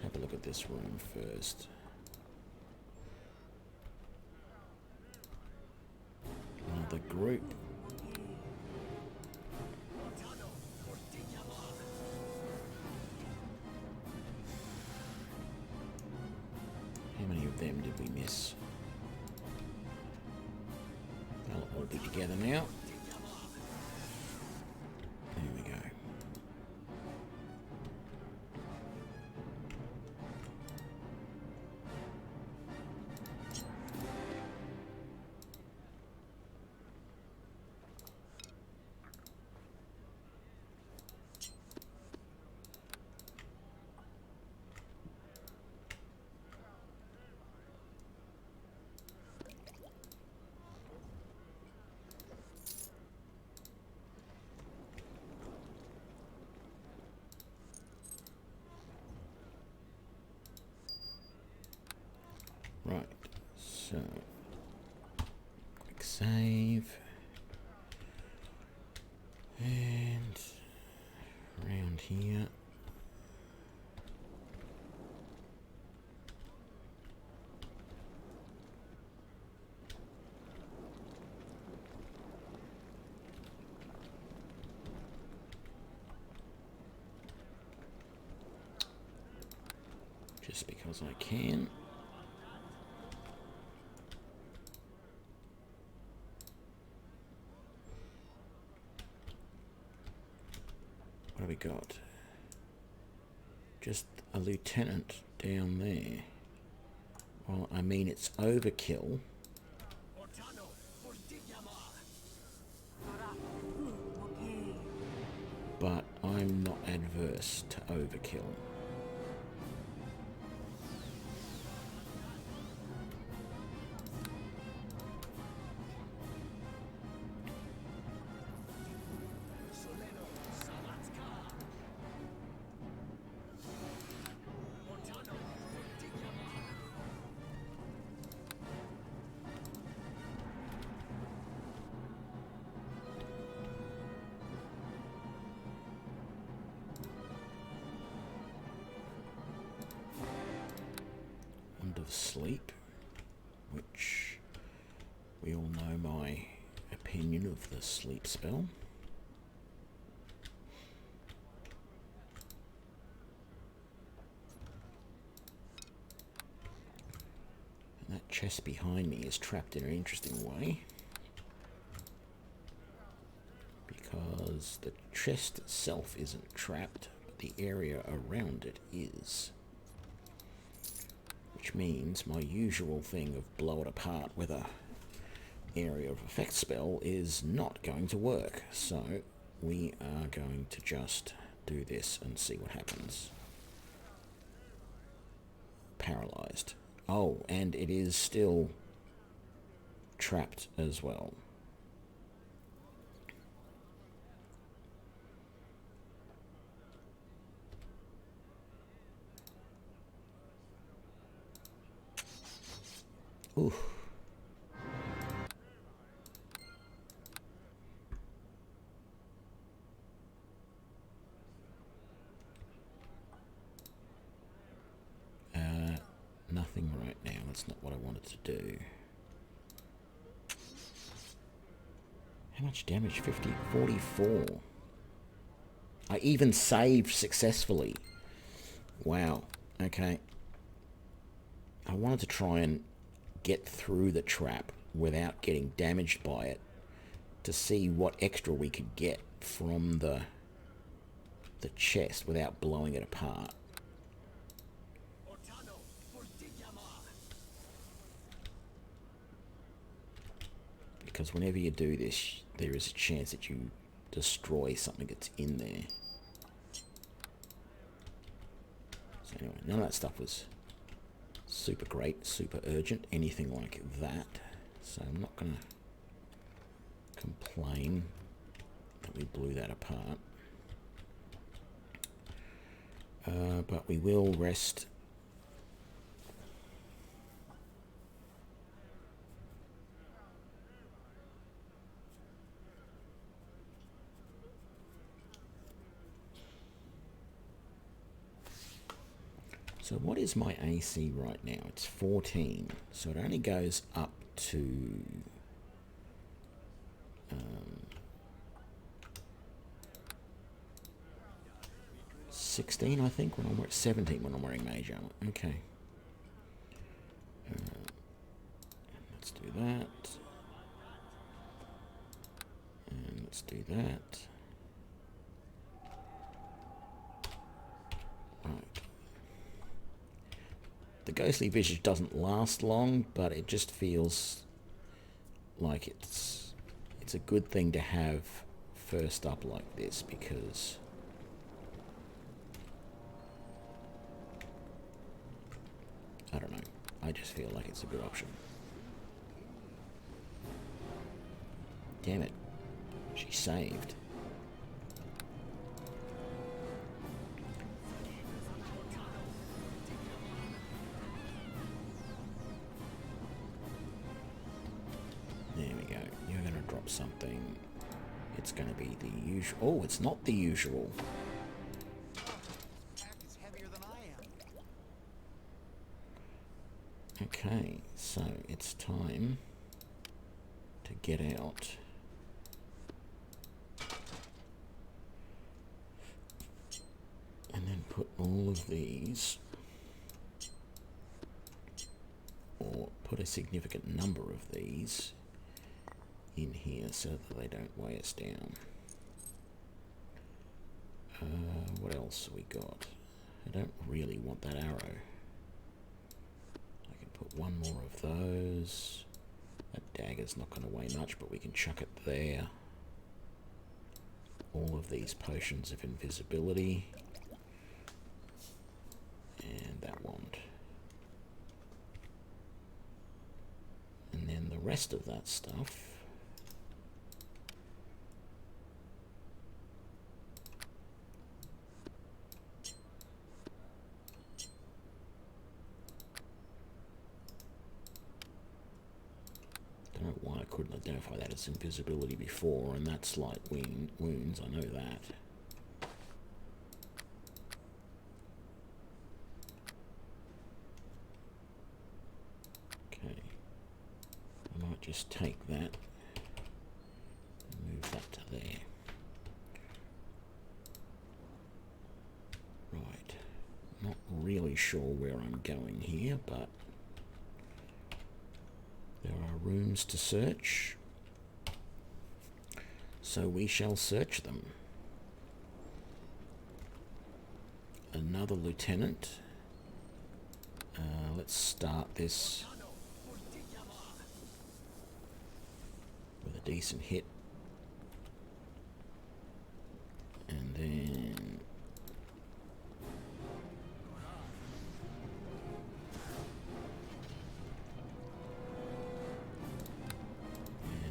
Speaker 1: have a look at this room first. Another group. How many of them did we miss? They'll all be together now. There we go. Right, so quick save, and around here. Just because I can. What have we got? Just a lieutenant down there. Well, I mean, it's overkill. But I'm not adverse to overkill. Of sleep, which we all know my opinion of the sleep spell. chest behind me is trapped in an interesting way. Because the chest itself isn't trapped, but the area around it is. Which means my usual thing of blow it apart with a area of effect spell is not going to work. So we are going to just do this and see what happens. Paralyzed. Oh, and it is still trapped as well. Ooh. Nothing right now. That's not what I wanted to do. How much damage? 44. I even saved successfully. Wow. Okay. I wanted to try and get through the trap without getting damaged by it to see what extra we could get from the chest without blowing it apart. Because whenever you do this, there is a chance that you destroy something that's in there. So anyway, none of that stuff was super great, super urgent, anything like that. So I'm not going to complain that we blew that apart. But we will rest. So what is my AC right now? It's 14. So it only goes up to 16, I think, when I'm wearing 17 when I'm wearing mage armor. Okay. Let's do that. And let's do that. Right. The ghostly visage doesn't last long, but it just feels like it's a good thing to have first up like this, because I don't know, I just feel like it's a good option. Damn it, she saved. There we go. You're going to drop something. It's going to be the usual. Oh, it's not the usual. Okay, so it's time to get out. And then put all of these, or put a significant number of these in here so that they don't weigh us down. What else have we got? I don't really want that arrow. I can put one more of those. That dagger's not going to weigh much, but we can chuck it there. All of these potions of invisibility. And that wand. And then the rest of that stuff. I don't know why I couldn't identify that as invisibility before, and that's like wounds, I know that. Okay. I might just take that and move that to there. Right. Not really sure where I'm going here, but rooms to search. So we shall search them. Another lieutenant. Let's start this with a decent hit. And then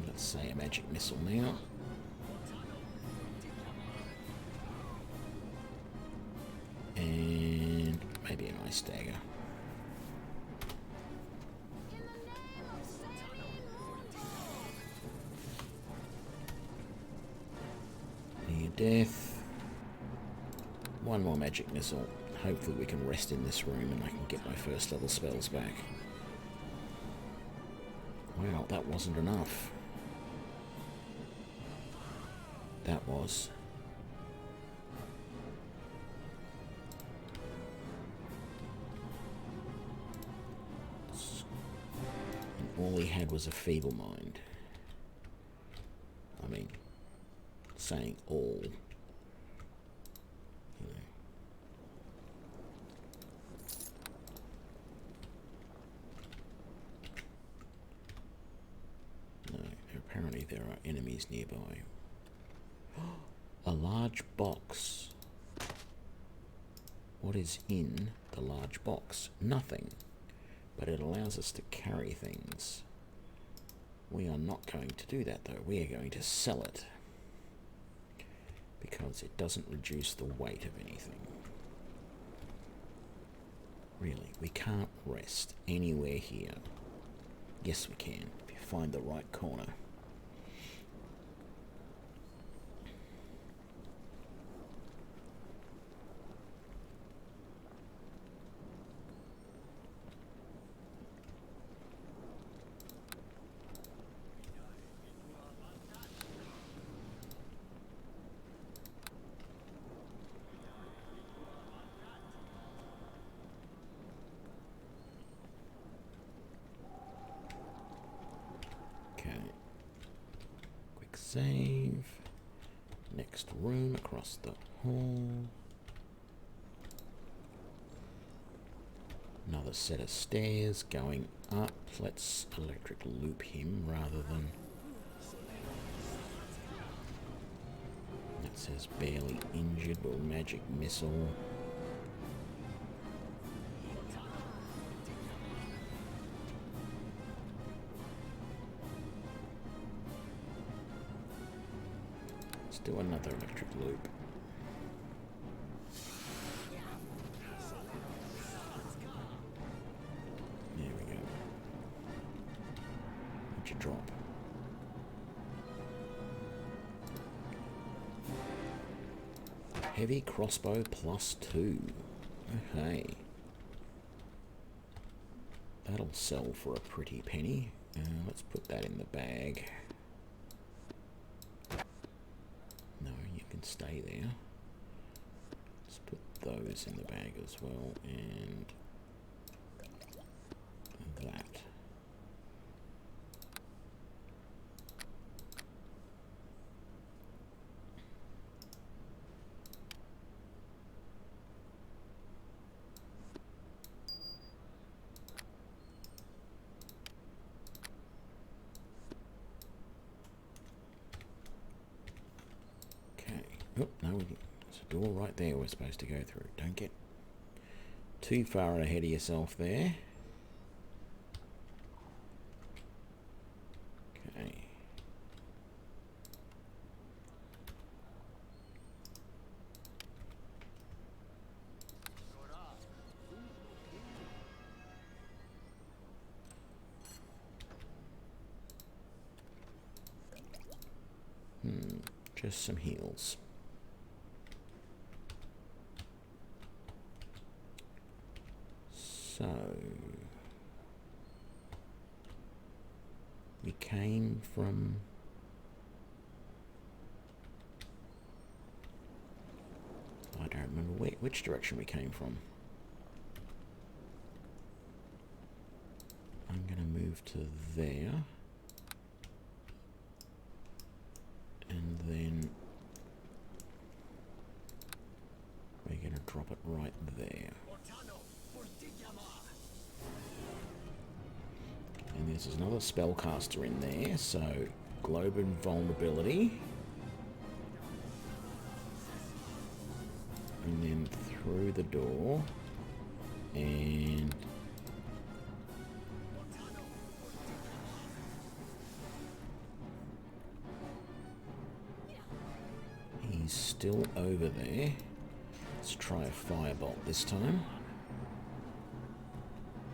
Speaker 1: let's say a magic missile now. And maybe an ice dagger. Near death. One more magic missile. Hopefully we can rest in this room and I can get my first level spells back. Wow, that wasn't enough. That was. And all he had was a feeble mind. I mean, saying all. Apparently there are enemies nearby. A large box. What is in the large box? Nothing. But it allows us to carry things. We are not going to do that though. We are going to sell it. Because it doesn't reduce the weight of anything. Really, we can't rest anywhere here. Yes we can, if you find the right corner. Save. Next room across the hall. Another set of stairs going up. Let's electric loop him rather than... That says barely injured. Well, magic missile. Do another electric loop. There we go. What'd you drop? Heavy crossbow +2. Okay. That'll sell for a pretty penny. Let's put that in the bag. Stay there. Let's put those in the bag as well, and that. Oh, no, there's a door right there we're supposed to go through. Don't get too far ahead of yourself there. Okay. Just some heals. So, we came from... I don't remember which direction we came from. I'm going to move to there. it right there. And there's another spellcaster in there, so Globe Invulnerability. And then through the door. And he's still over there. Let's try a firebolt this time.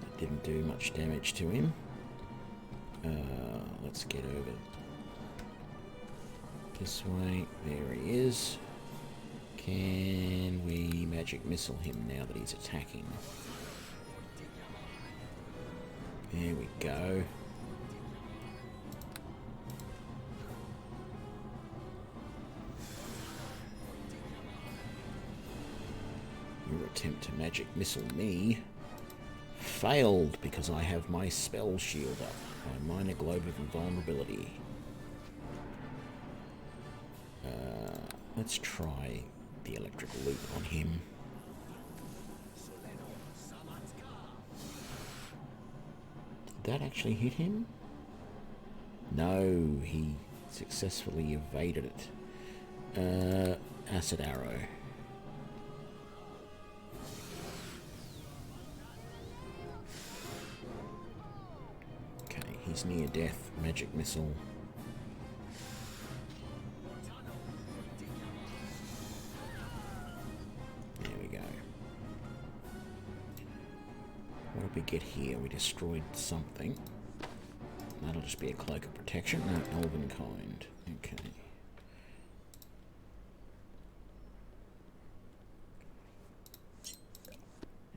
Speaker 1: That didn't do much damage to him. Let's get over this way. There he is. Can we magic missile him now that he's attacking? There we go. Your attempt to magic missile me failed because I have my spell shield up. My minor globe of invulnerability. Let's try the electric loop on him. Did that actually hit him? No, he successfully evaded it. Acid arrow. He's near death. Magic missile. There we go. What did we get here? We destroyed something. That'll just be a cloak of protection. No, elven kind. Okay.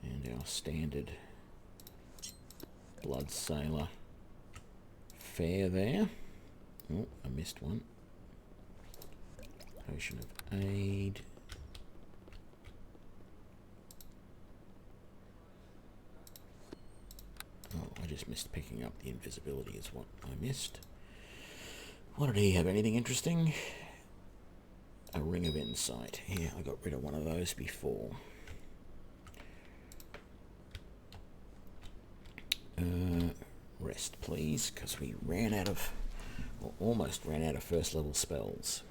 Speaker 1: And our standard blood sailor. Fair there. Oh, I missed one. Potion of aid. Oh, I just missed picking up the invisibility is what I missed. What did he have? Anything interesting? A ring of insight. Yeah, I got rid of one of those before. Rest, please, because we ran out of, or almost ran out of first level spells.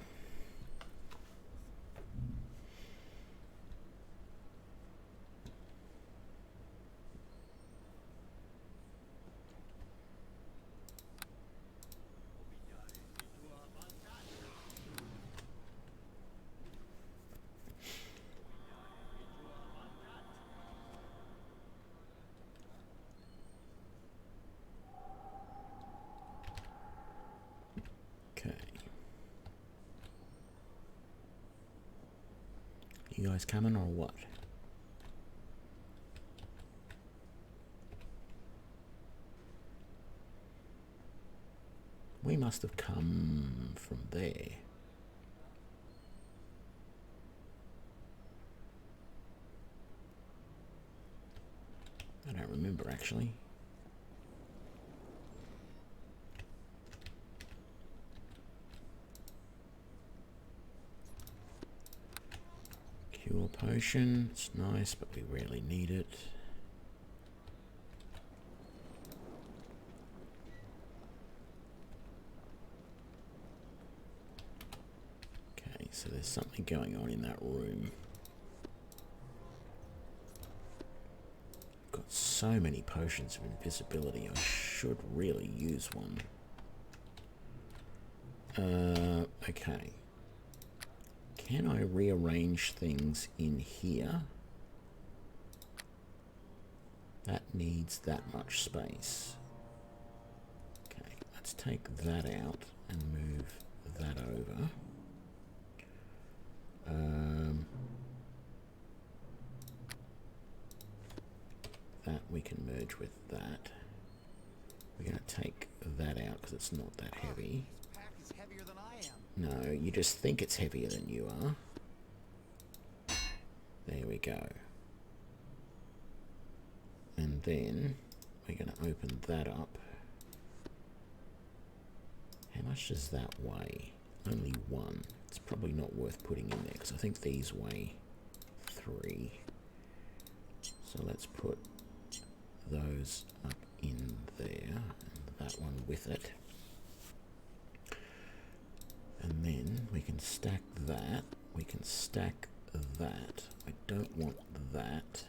Speaker 1: You guys coming or what? We must have come from there. I don't remember actually. Cure potion, it's nice, but we rarely need it. Okay, so there's something going on in that room. Got so many potions of invisibility, I should really use one. Okay. Can I rearrange things in here? That needs that much space. Okay, let's take that out and move that over. That we can merge with that. We're going to take that out because it's not that heavy. No, you just think it's heavier than you are. There we go. And then we're going to open that up. How much does that weigh? Only 1. It's probably not worth putting in there because I think these weigh 3. So let's put those up in there, and that one with it. And then we can stack that. We can stack that. I don't want that.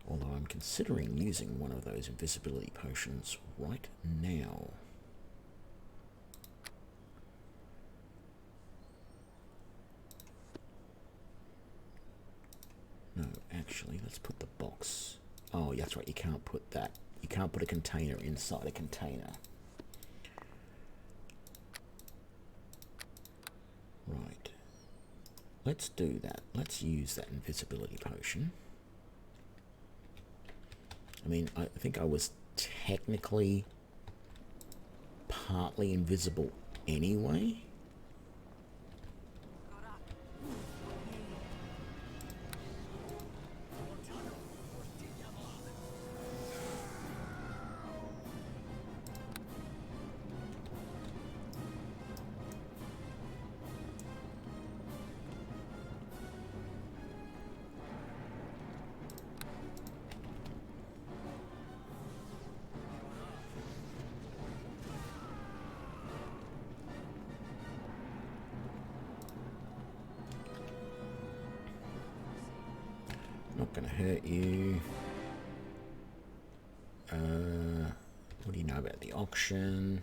Speaker 1: Although I'm considering using one of those invisibility potions right now. No, actually, let's put the box. Oh, that's right, you can't put that. You can't put a container inside a container. Right. Let's do that. Let's use that invisibility potion. I mean, I think I was technically partly invisible anyway. Not gonna hurt you. What do you know about the auction?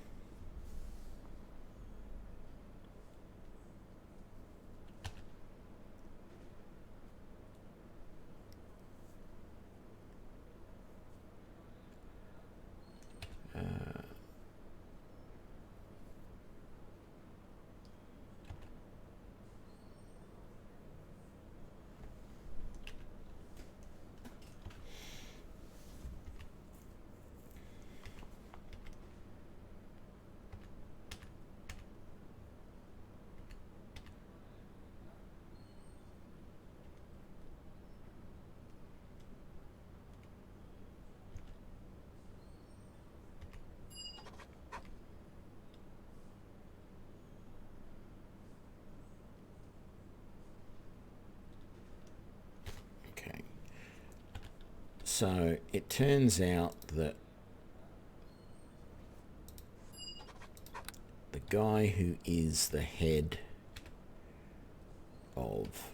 Speaker 1: Okay. So it turns out that the guy who is the head of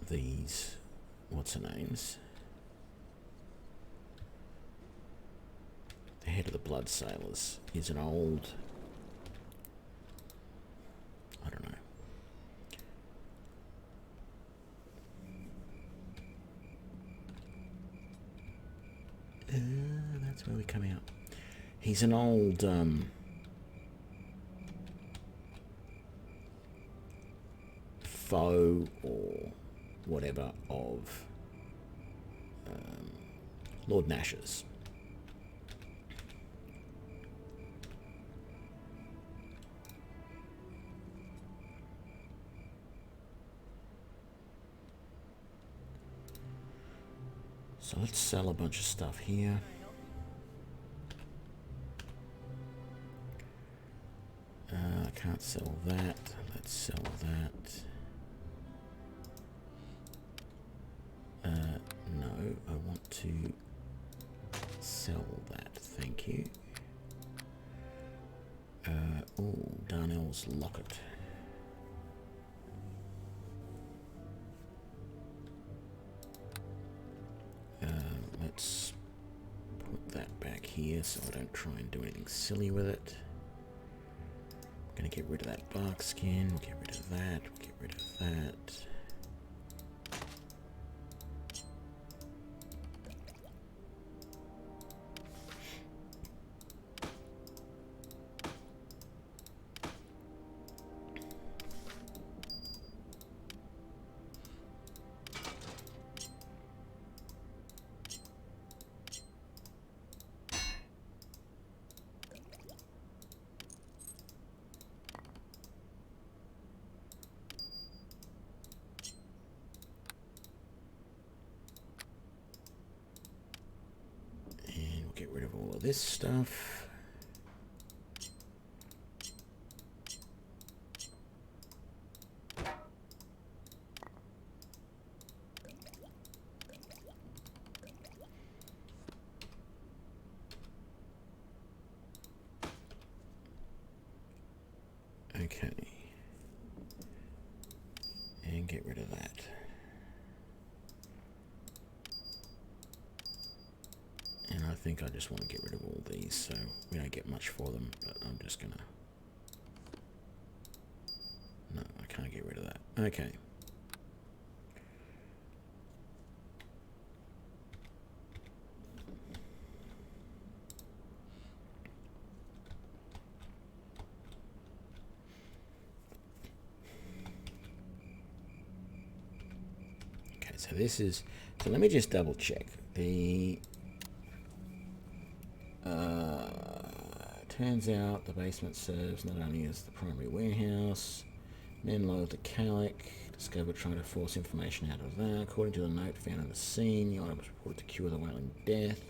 Speaker 1: these, what's her names? The head of the Blood Sailors is an old, I don't know. That's where we come out. He's an old foe or whatever of Lord Nash's. So let's sell a bunch of stuff here. I can't sell that. Let's sell that. No, I want to sell that. Thank you. Oh, Darnell's locket. Let's put that back here so I don't try and do anything silly with it. I'm going to get rid of that bark skin. We'll get rid of that. We'll get rid of that. Get rid of all of this stuff. Okay. And get rid of that. And I think I just want to get rid of all these, so we don't get much for them, but I'm just gonna... No, I can't get rid of that. Okay. Okay, so this is... So let me just double check. The... turns out the basement serves not only as the primary warehouse, men load the Calic, discover trying to force information out of that. According to the note found on the scene, the item was reported to cure the wailing death.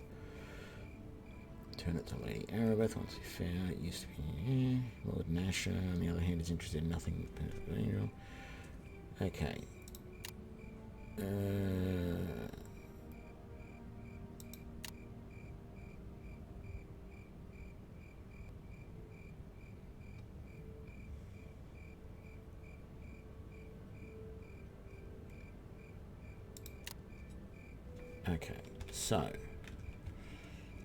Speaker 1: Turn it to Lady Arabeth once we found it. Used to be Lord Nasher, on the other hand, is interested in nothing but... Okay. Okay, so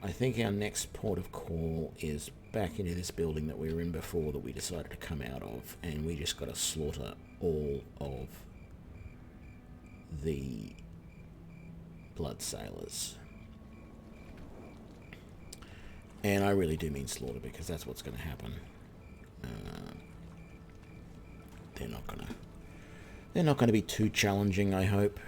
Speaker 1: I think our next port of call is back into this building that we were in before that we decided to come out of, and we just got to slaughter all of the blood sailors. And I really do mean slaughter, because that's what's going to happen. They're not going to be too challenging, I hope.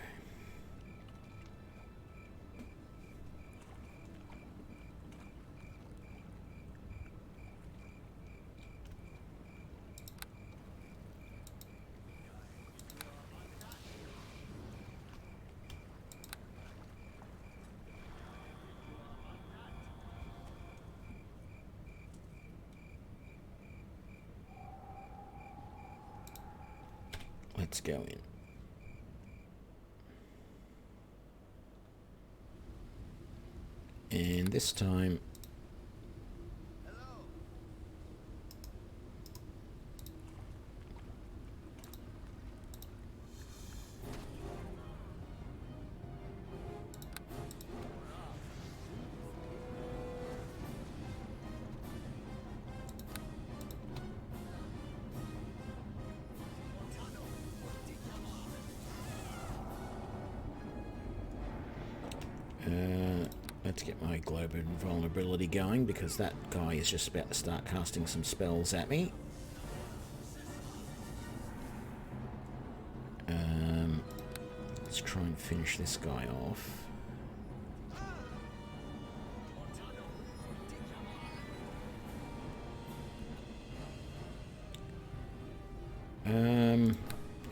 Speaker 1: Let's go in. And this time... let's get my global invulnerability going, because that guy is just about to start casting some spells at me. Let's try and finish this guy off.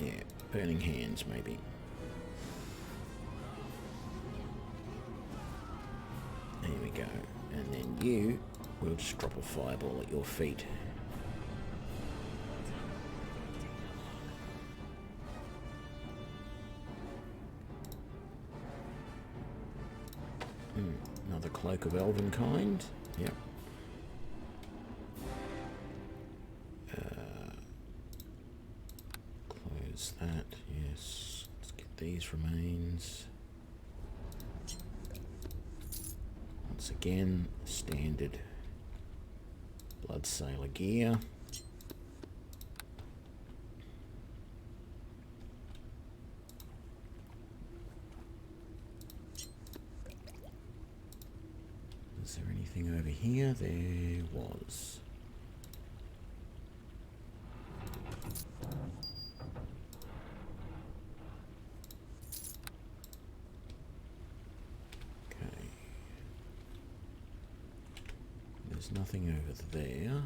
Speaker 1: Yeah, burning hands maybe. There we go. And then you will just drop a fireball at your feet. Another cloak of elven kind. Yep. Close that. Yes. Let's get these remains. Once again, standard blood sailor gear. Is there anything over here? There was. Okay. There's nothing over there.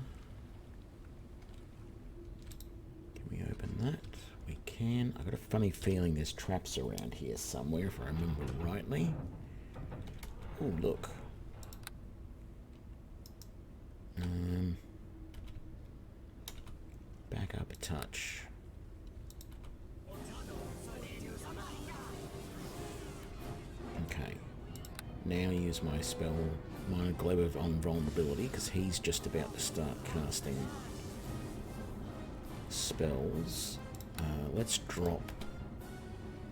Speaker 1: Can we open that? We can. I've got a funny feeling there's traps around here somewhere, if I remember rightly. Oh, look. Back up a touch. Okay. Now use my spell, my Globe of Invulnerability, because he's just about to start casting spells. Let's drop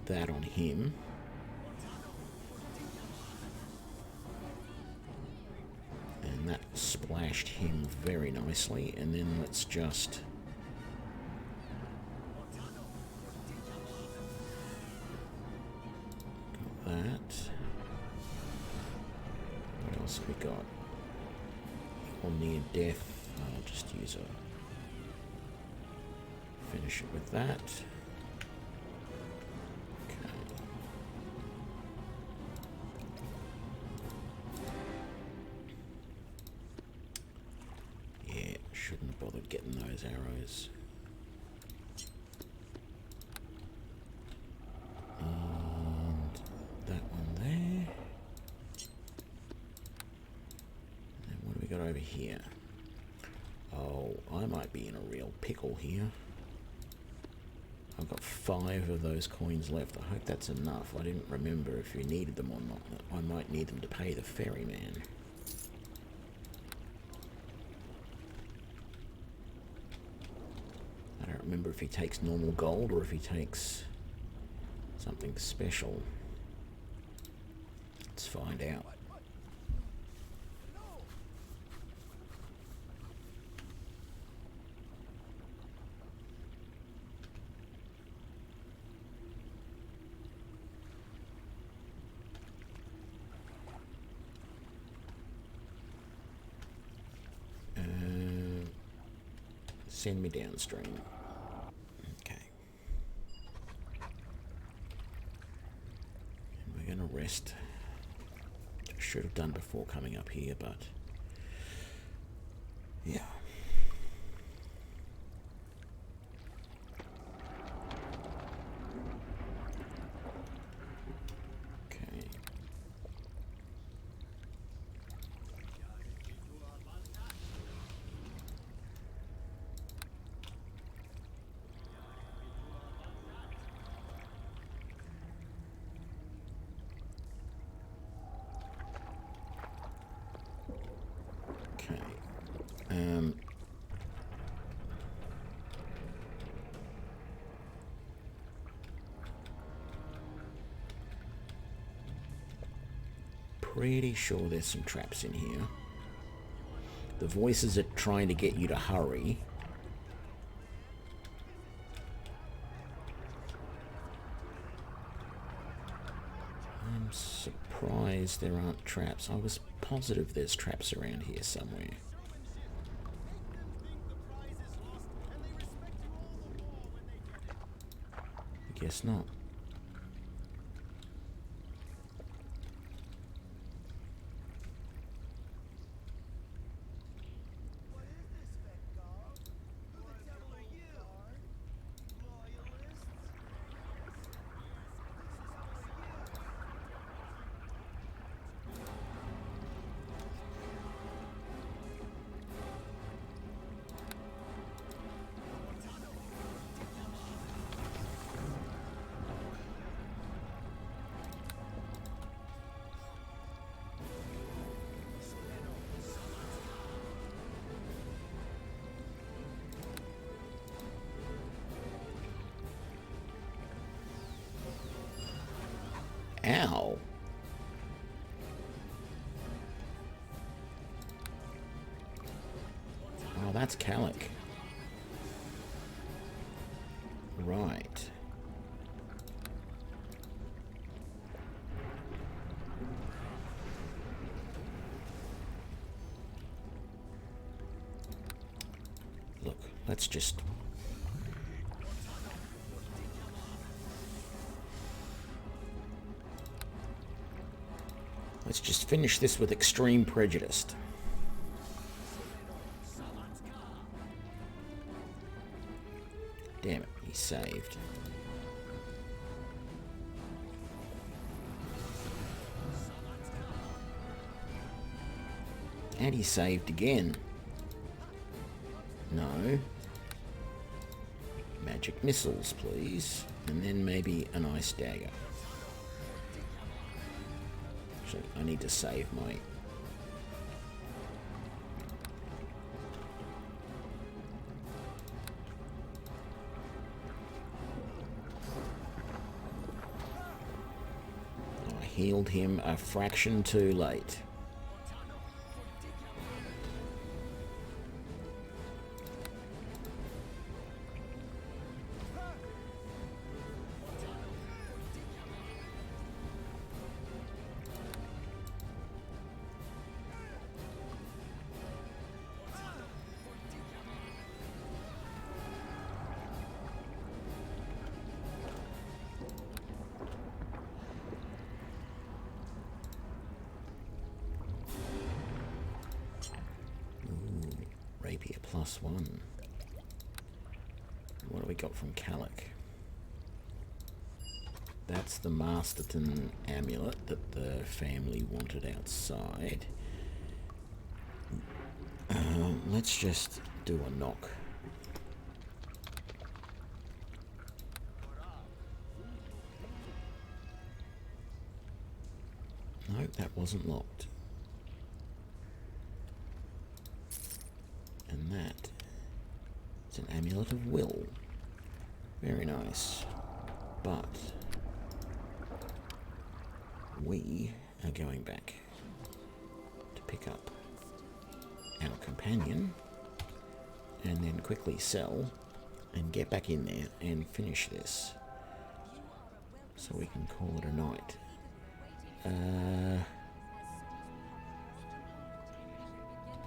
Speaker 1: that on him. And that splashed him very nicely. And then let's just... got that. What else have we got? On near death. I'll just use a... finish it with that. Shouldn't have bothered getting those arrows. And that one there. And what do we got over here? Oh, I might be in a real pickle here. I've got 5 of those coins left. I hope that's enough. I didn't remember if you needed them or not. I might need them to pay the ferryman. I don't remember if he takes normal gold or if he takes something special. Let's find out. Send me downstream. Okay. And we're going to rest. I should have done before coming up here, but yeah. Okay. Pretty sure there's some traps in here. The voices are trying to get you to hurry. I'm surprised there aren't traps. I was positive there's traps around here somewhere. I guess not. Ow. Oh, that's Calic. Right. Look, let's just... let's just finish this with extreme prejudice. Damn it, he saved. And he saved again. No. Magic missiles, please. And then maybe an ice dagger. Actually, I need to save my... healed him a fraction too late. Rapier +1. What do we got from Calic? That's the Masterton amulet that the family wanted outside. Let's just do a knock. No, that wasn't locked. And that is an amulet of will. Very nice. But we are going back to pick up our companion and then quickly sell and get back in there and finish this so we can call it a night.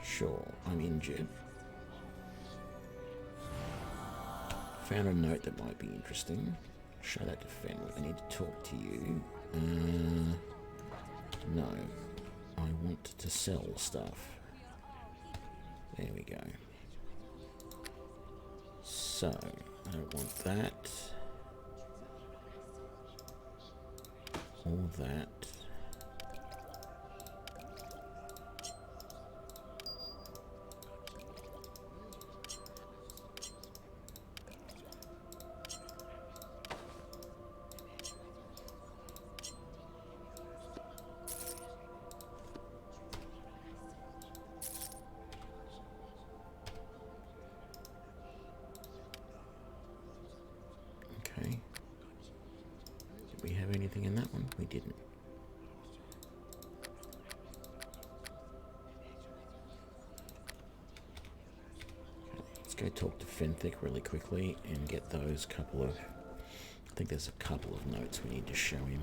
Speaker 1: Sure, I'm injured. Found a note that might be interesting. Show that to Fenwick. I need to talk to you. No. I want to sell stuff. There we go. So, I don't want that. Or that. Okay. Did we have anything in that one? We didn't. Okay, let's go talk to Fenthic really quickly and get those couple of... I think there's a couple of notes we need to show him.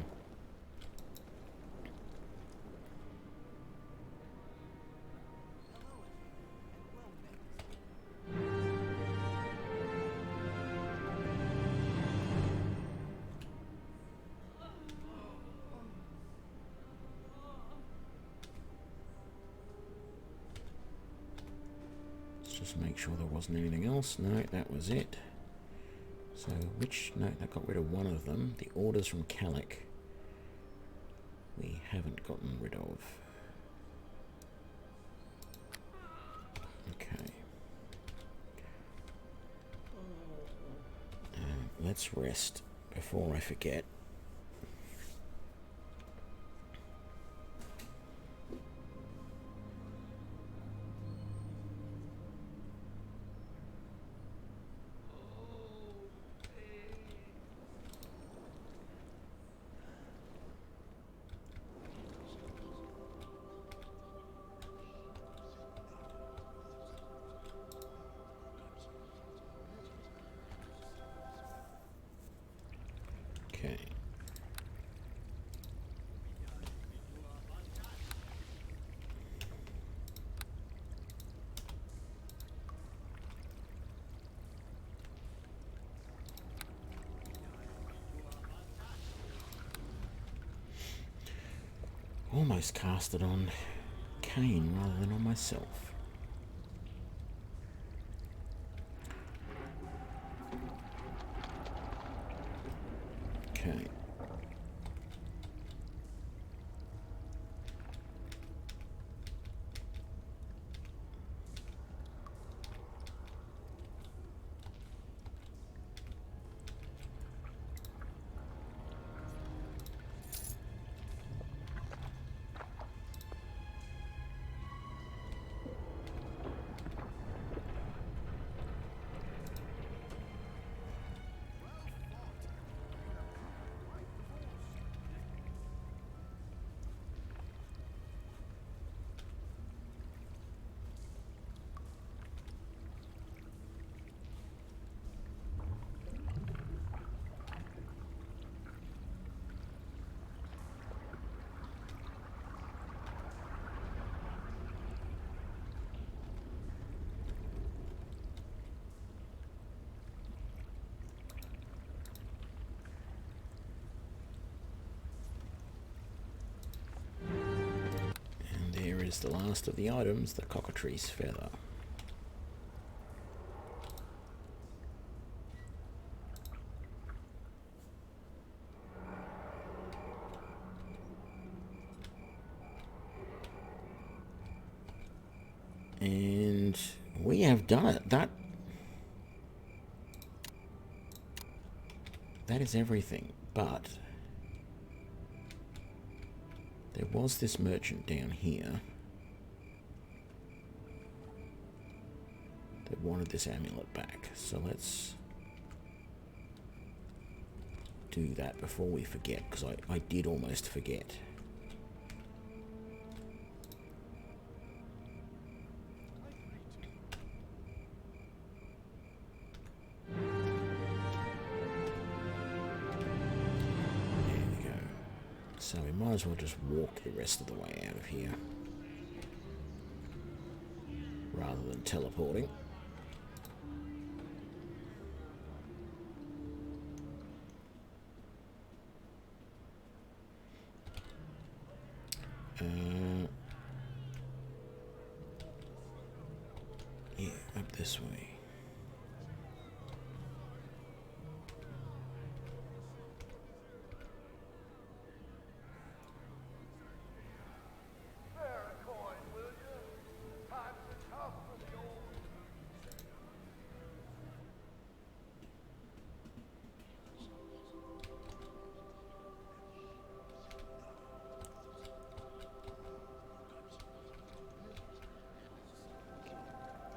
Speaker 1: Just make sure there wasn't anything else. No, that was it. So, which... No, that got rid of one of them. The orders from Calic we haven't gotten rid of. Okay. Let's rest before I forget. Okay. Almost cast it on Kane rather than on myself. Okay. there's the last of the items, the cockatrice feather. And we have done it. That is everything. But there was this merchant down here that wanted this amulet back. So let's do that before we forget, because I did almost forget. So we might as well just walk the rest of the way out of here rather than teleporting. Yeah, up this way.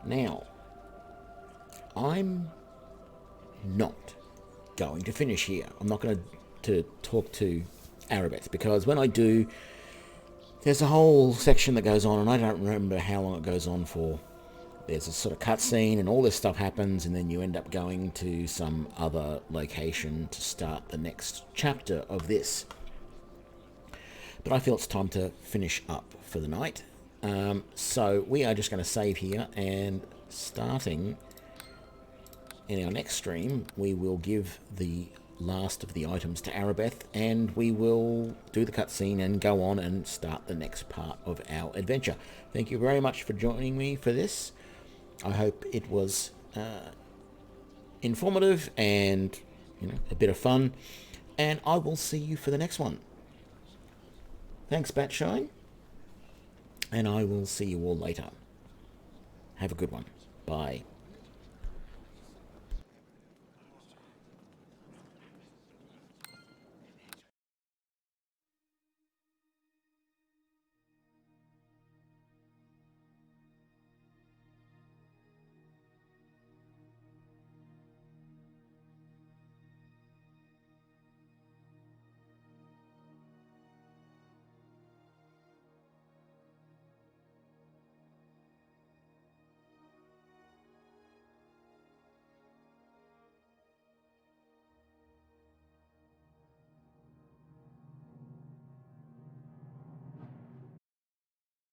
Speaker 1: Now, I'm not going to finish here. I'm not going to talk to Arabeth, because when I do, there's a whole section that goes on, and I don't remember how long it goes on for. There's a sort of cutscene, and all this stuff happens, and then you end up going to some other location to start the next chapter of this. But I feel it's time to finish up for the night. So we are just going to save here, and starting in our next stream, we will give the last of the items to Arabeth, and we will do the cutscene and go on and start the next part of our adventure. Thank you very much for joining me for this. I hope it was informative and a bit of fun, and I will see you for the next one. Thanks, Batshine. And I will see you all later. Have a good one. Bye.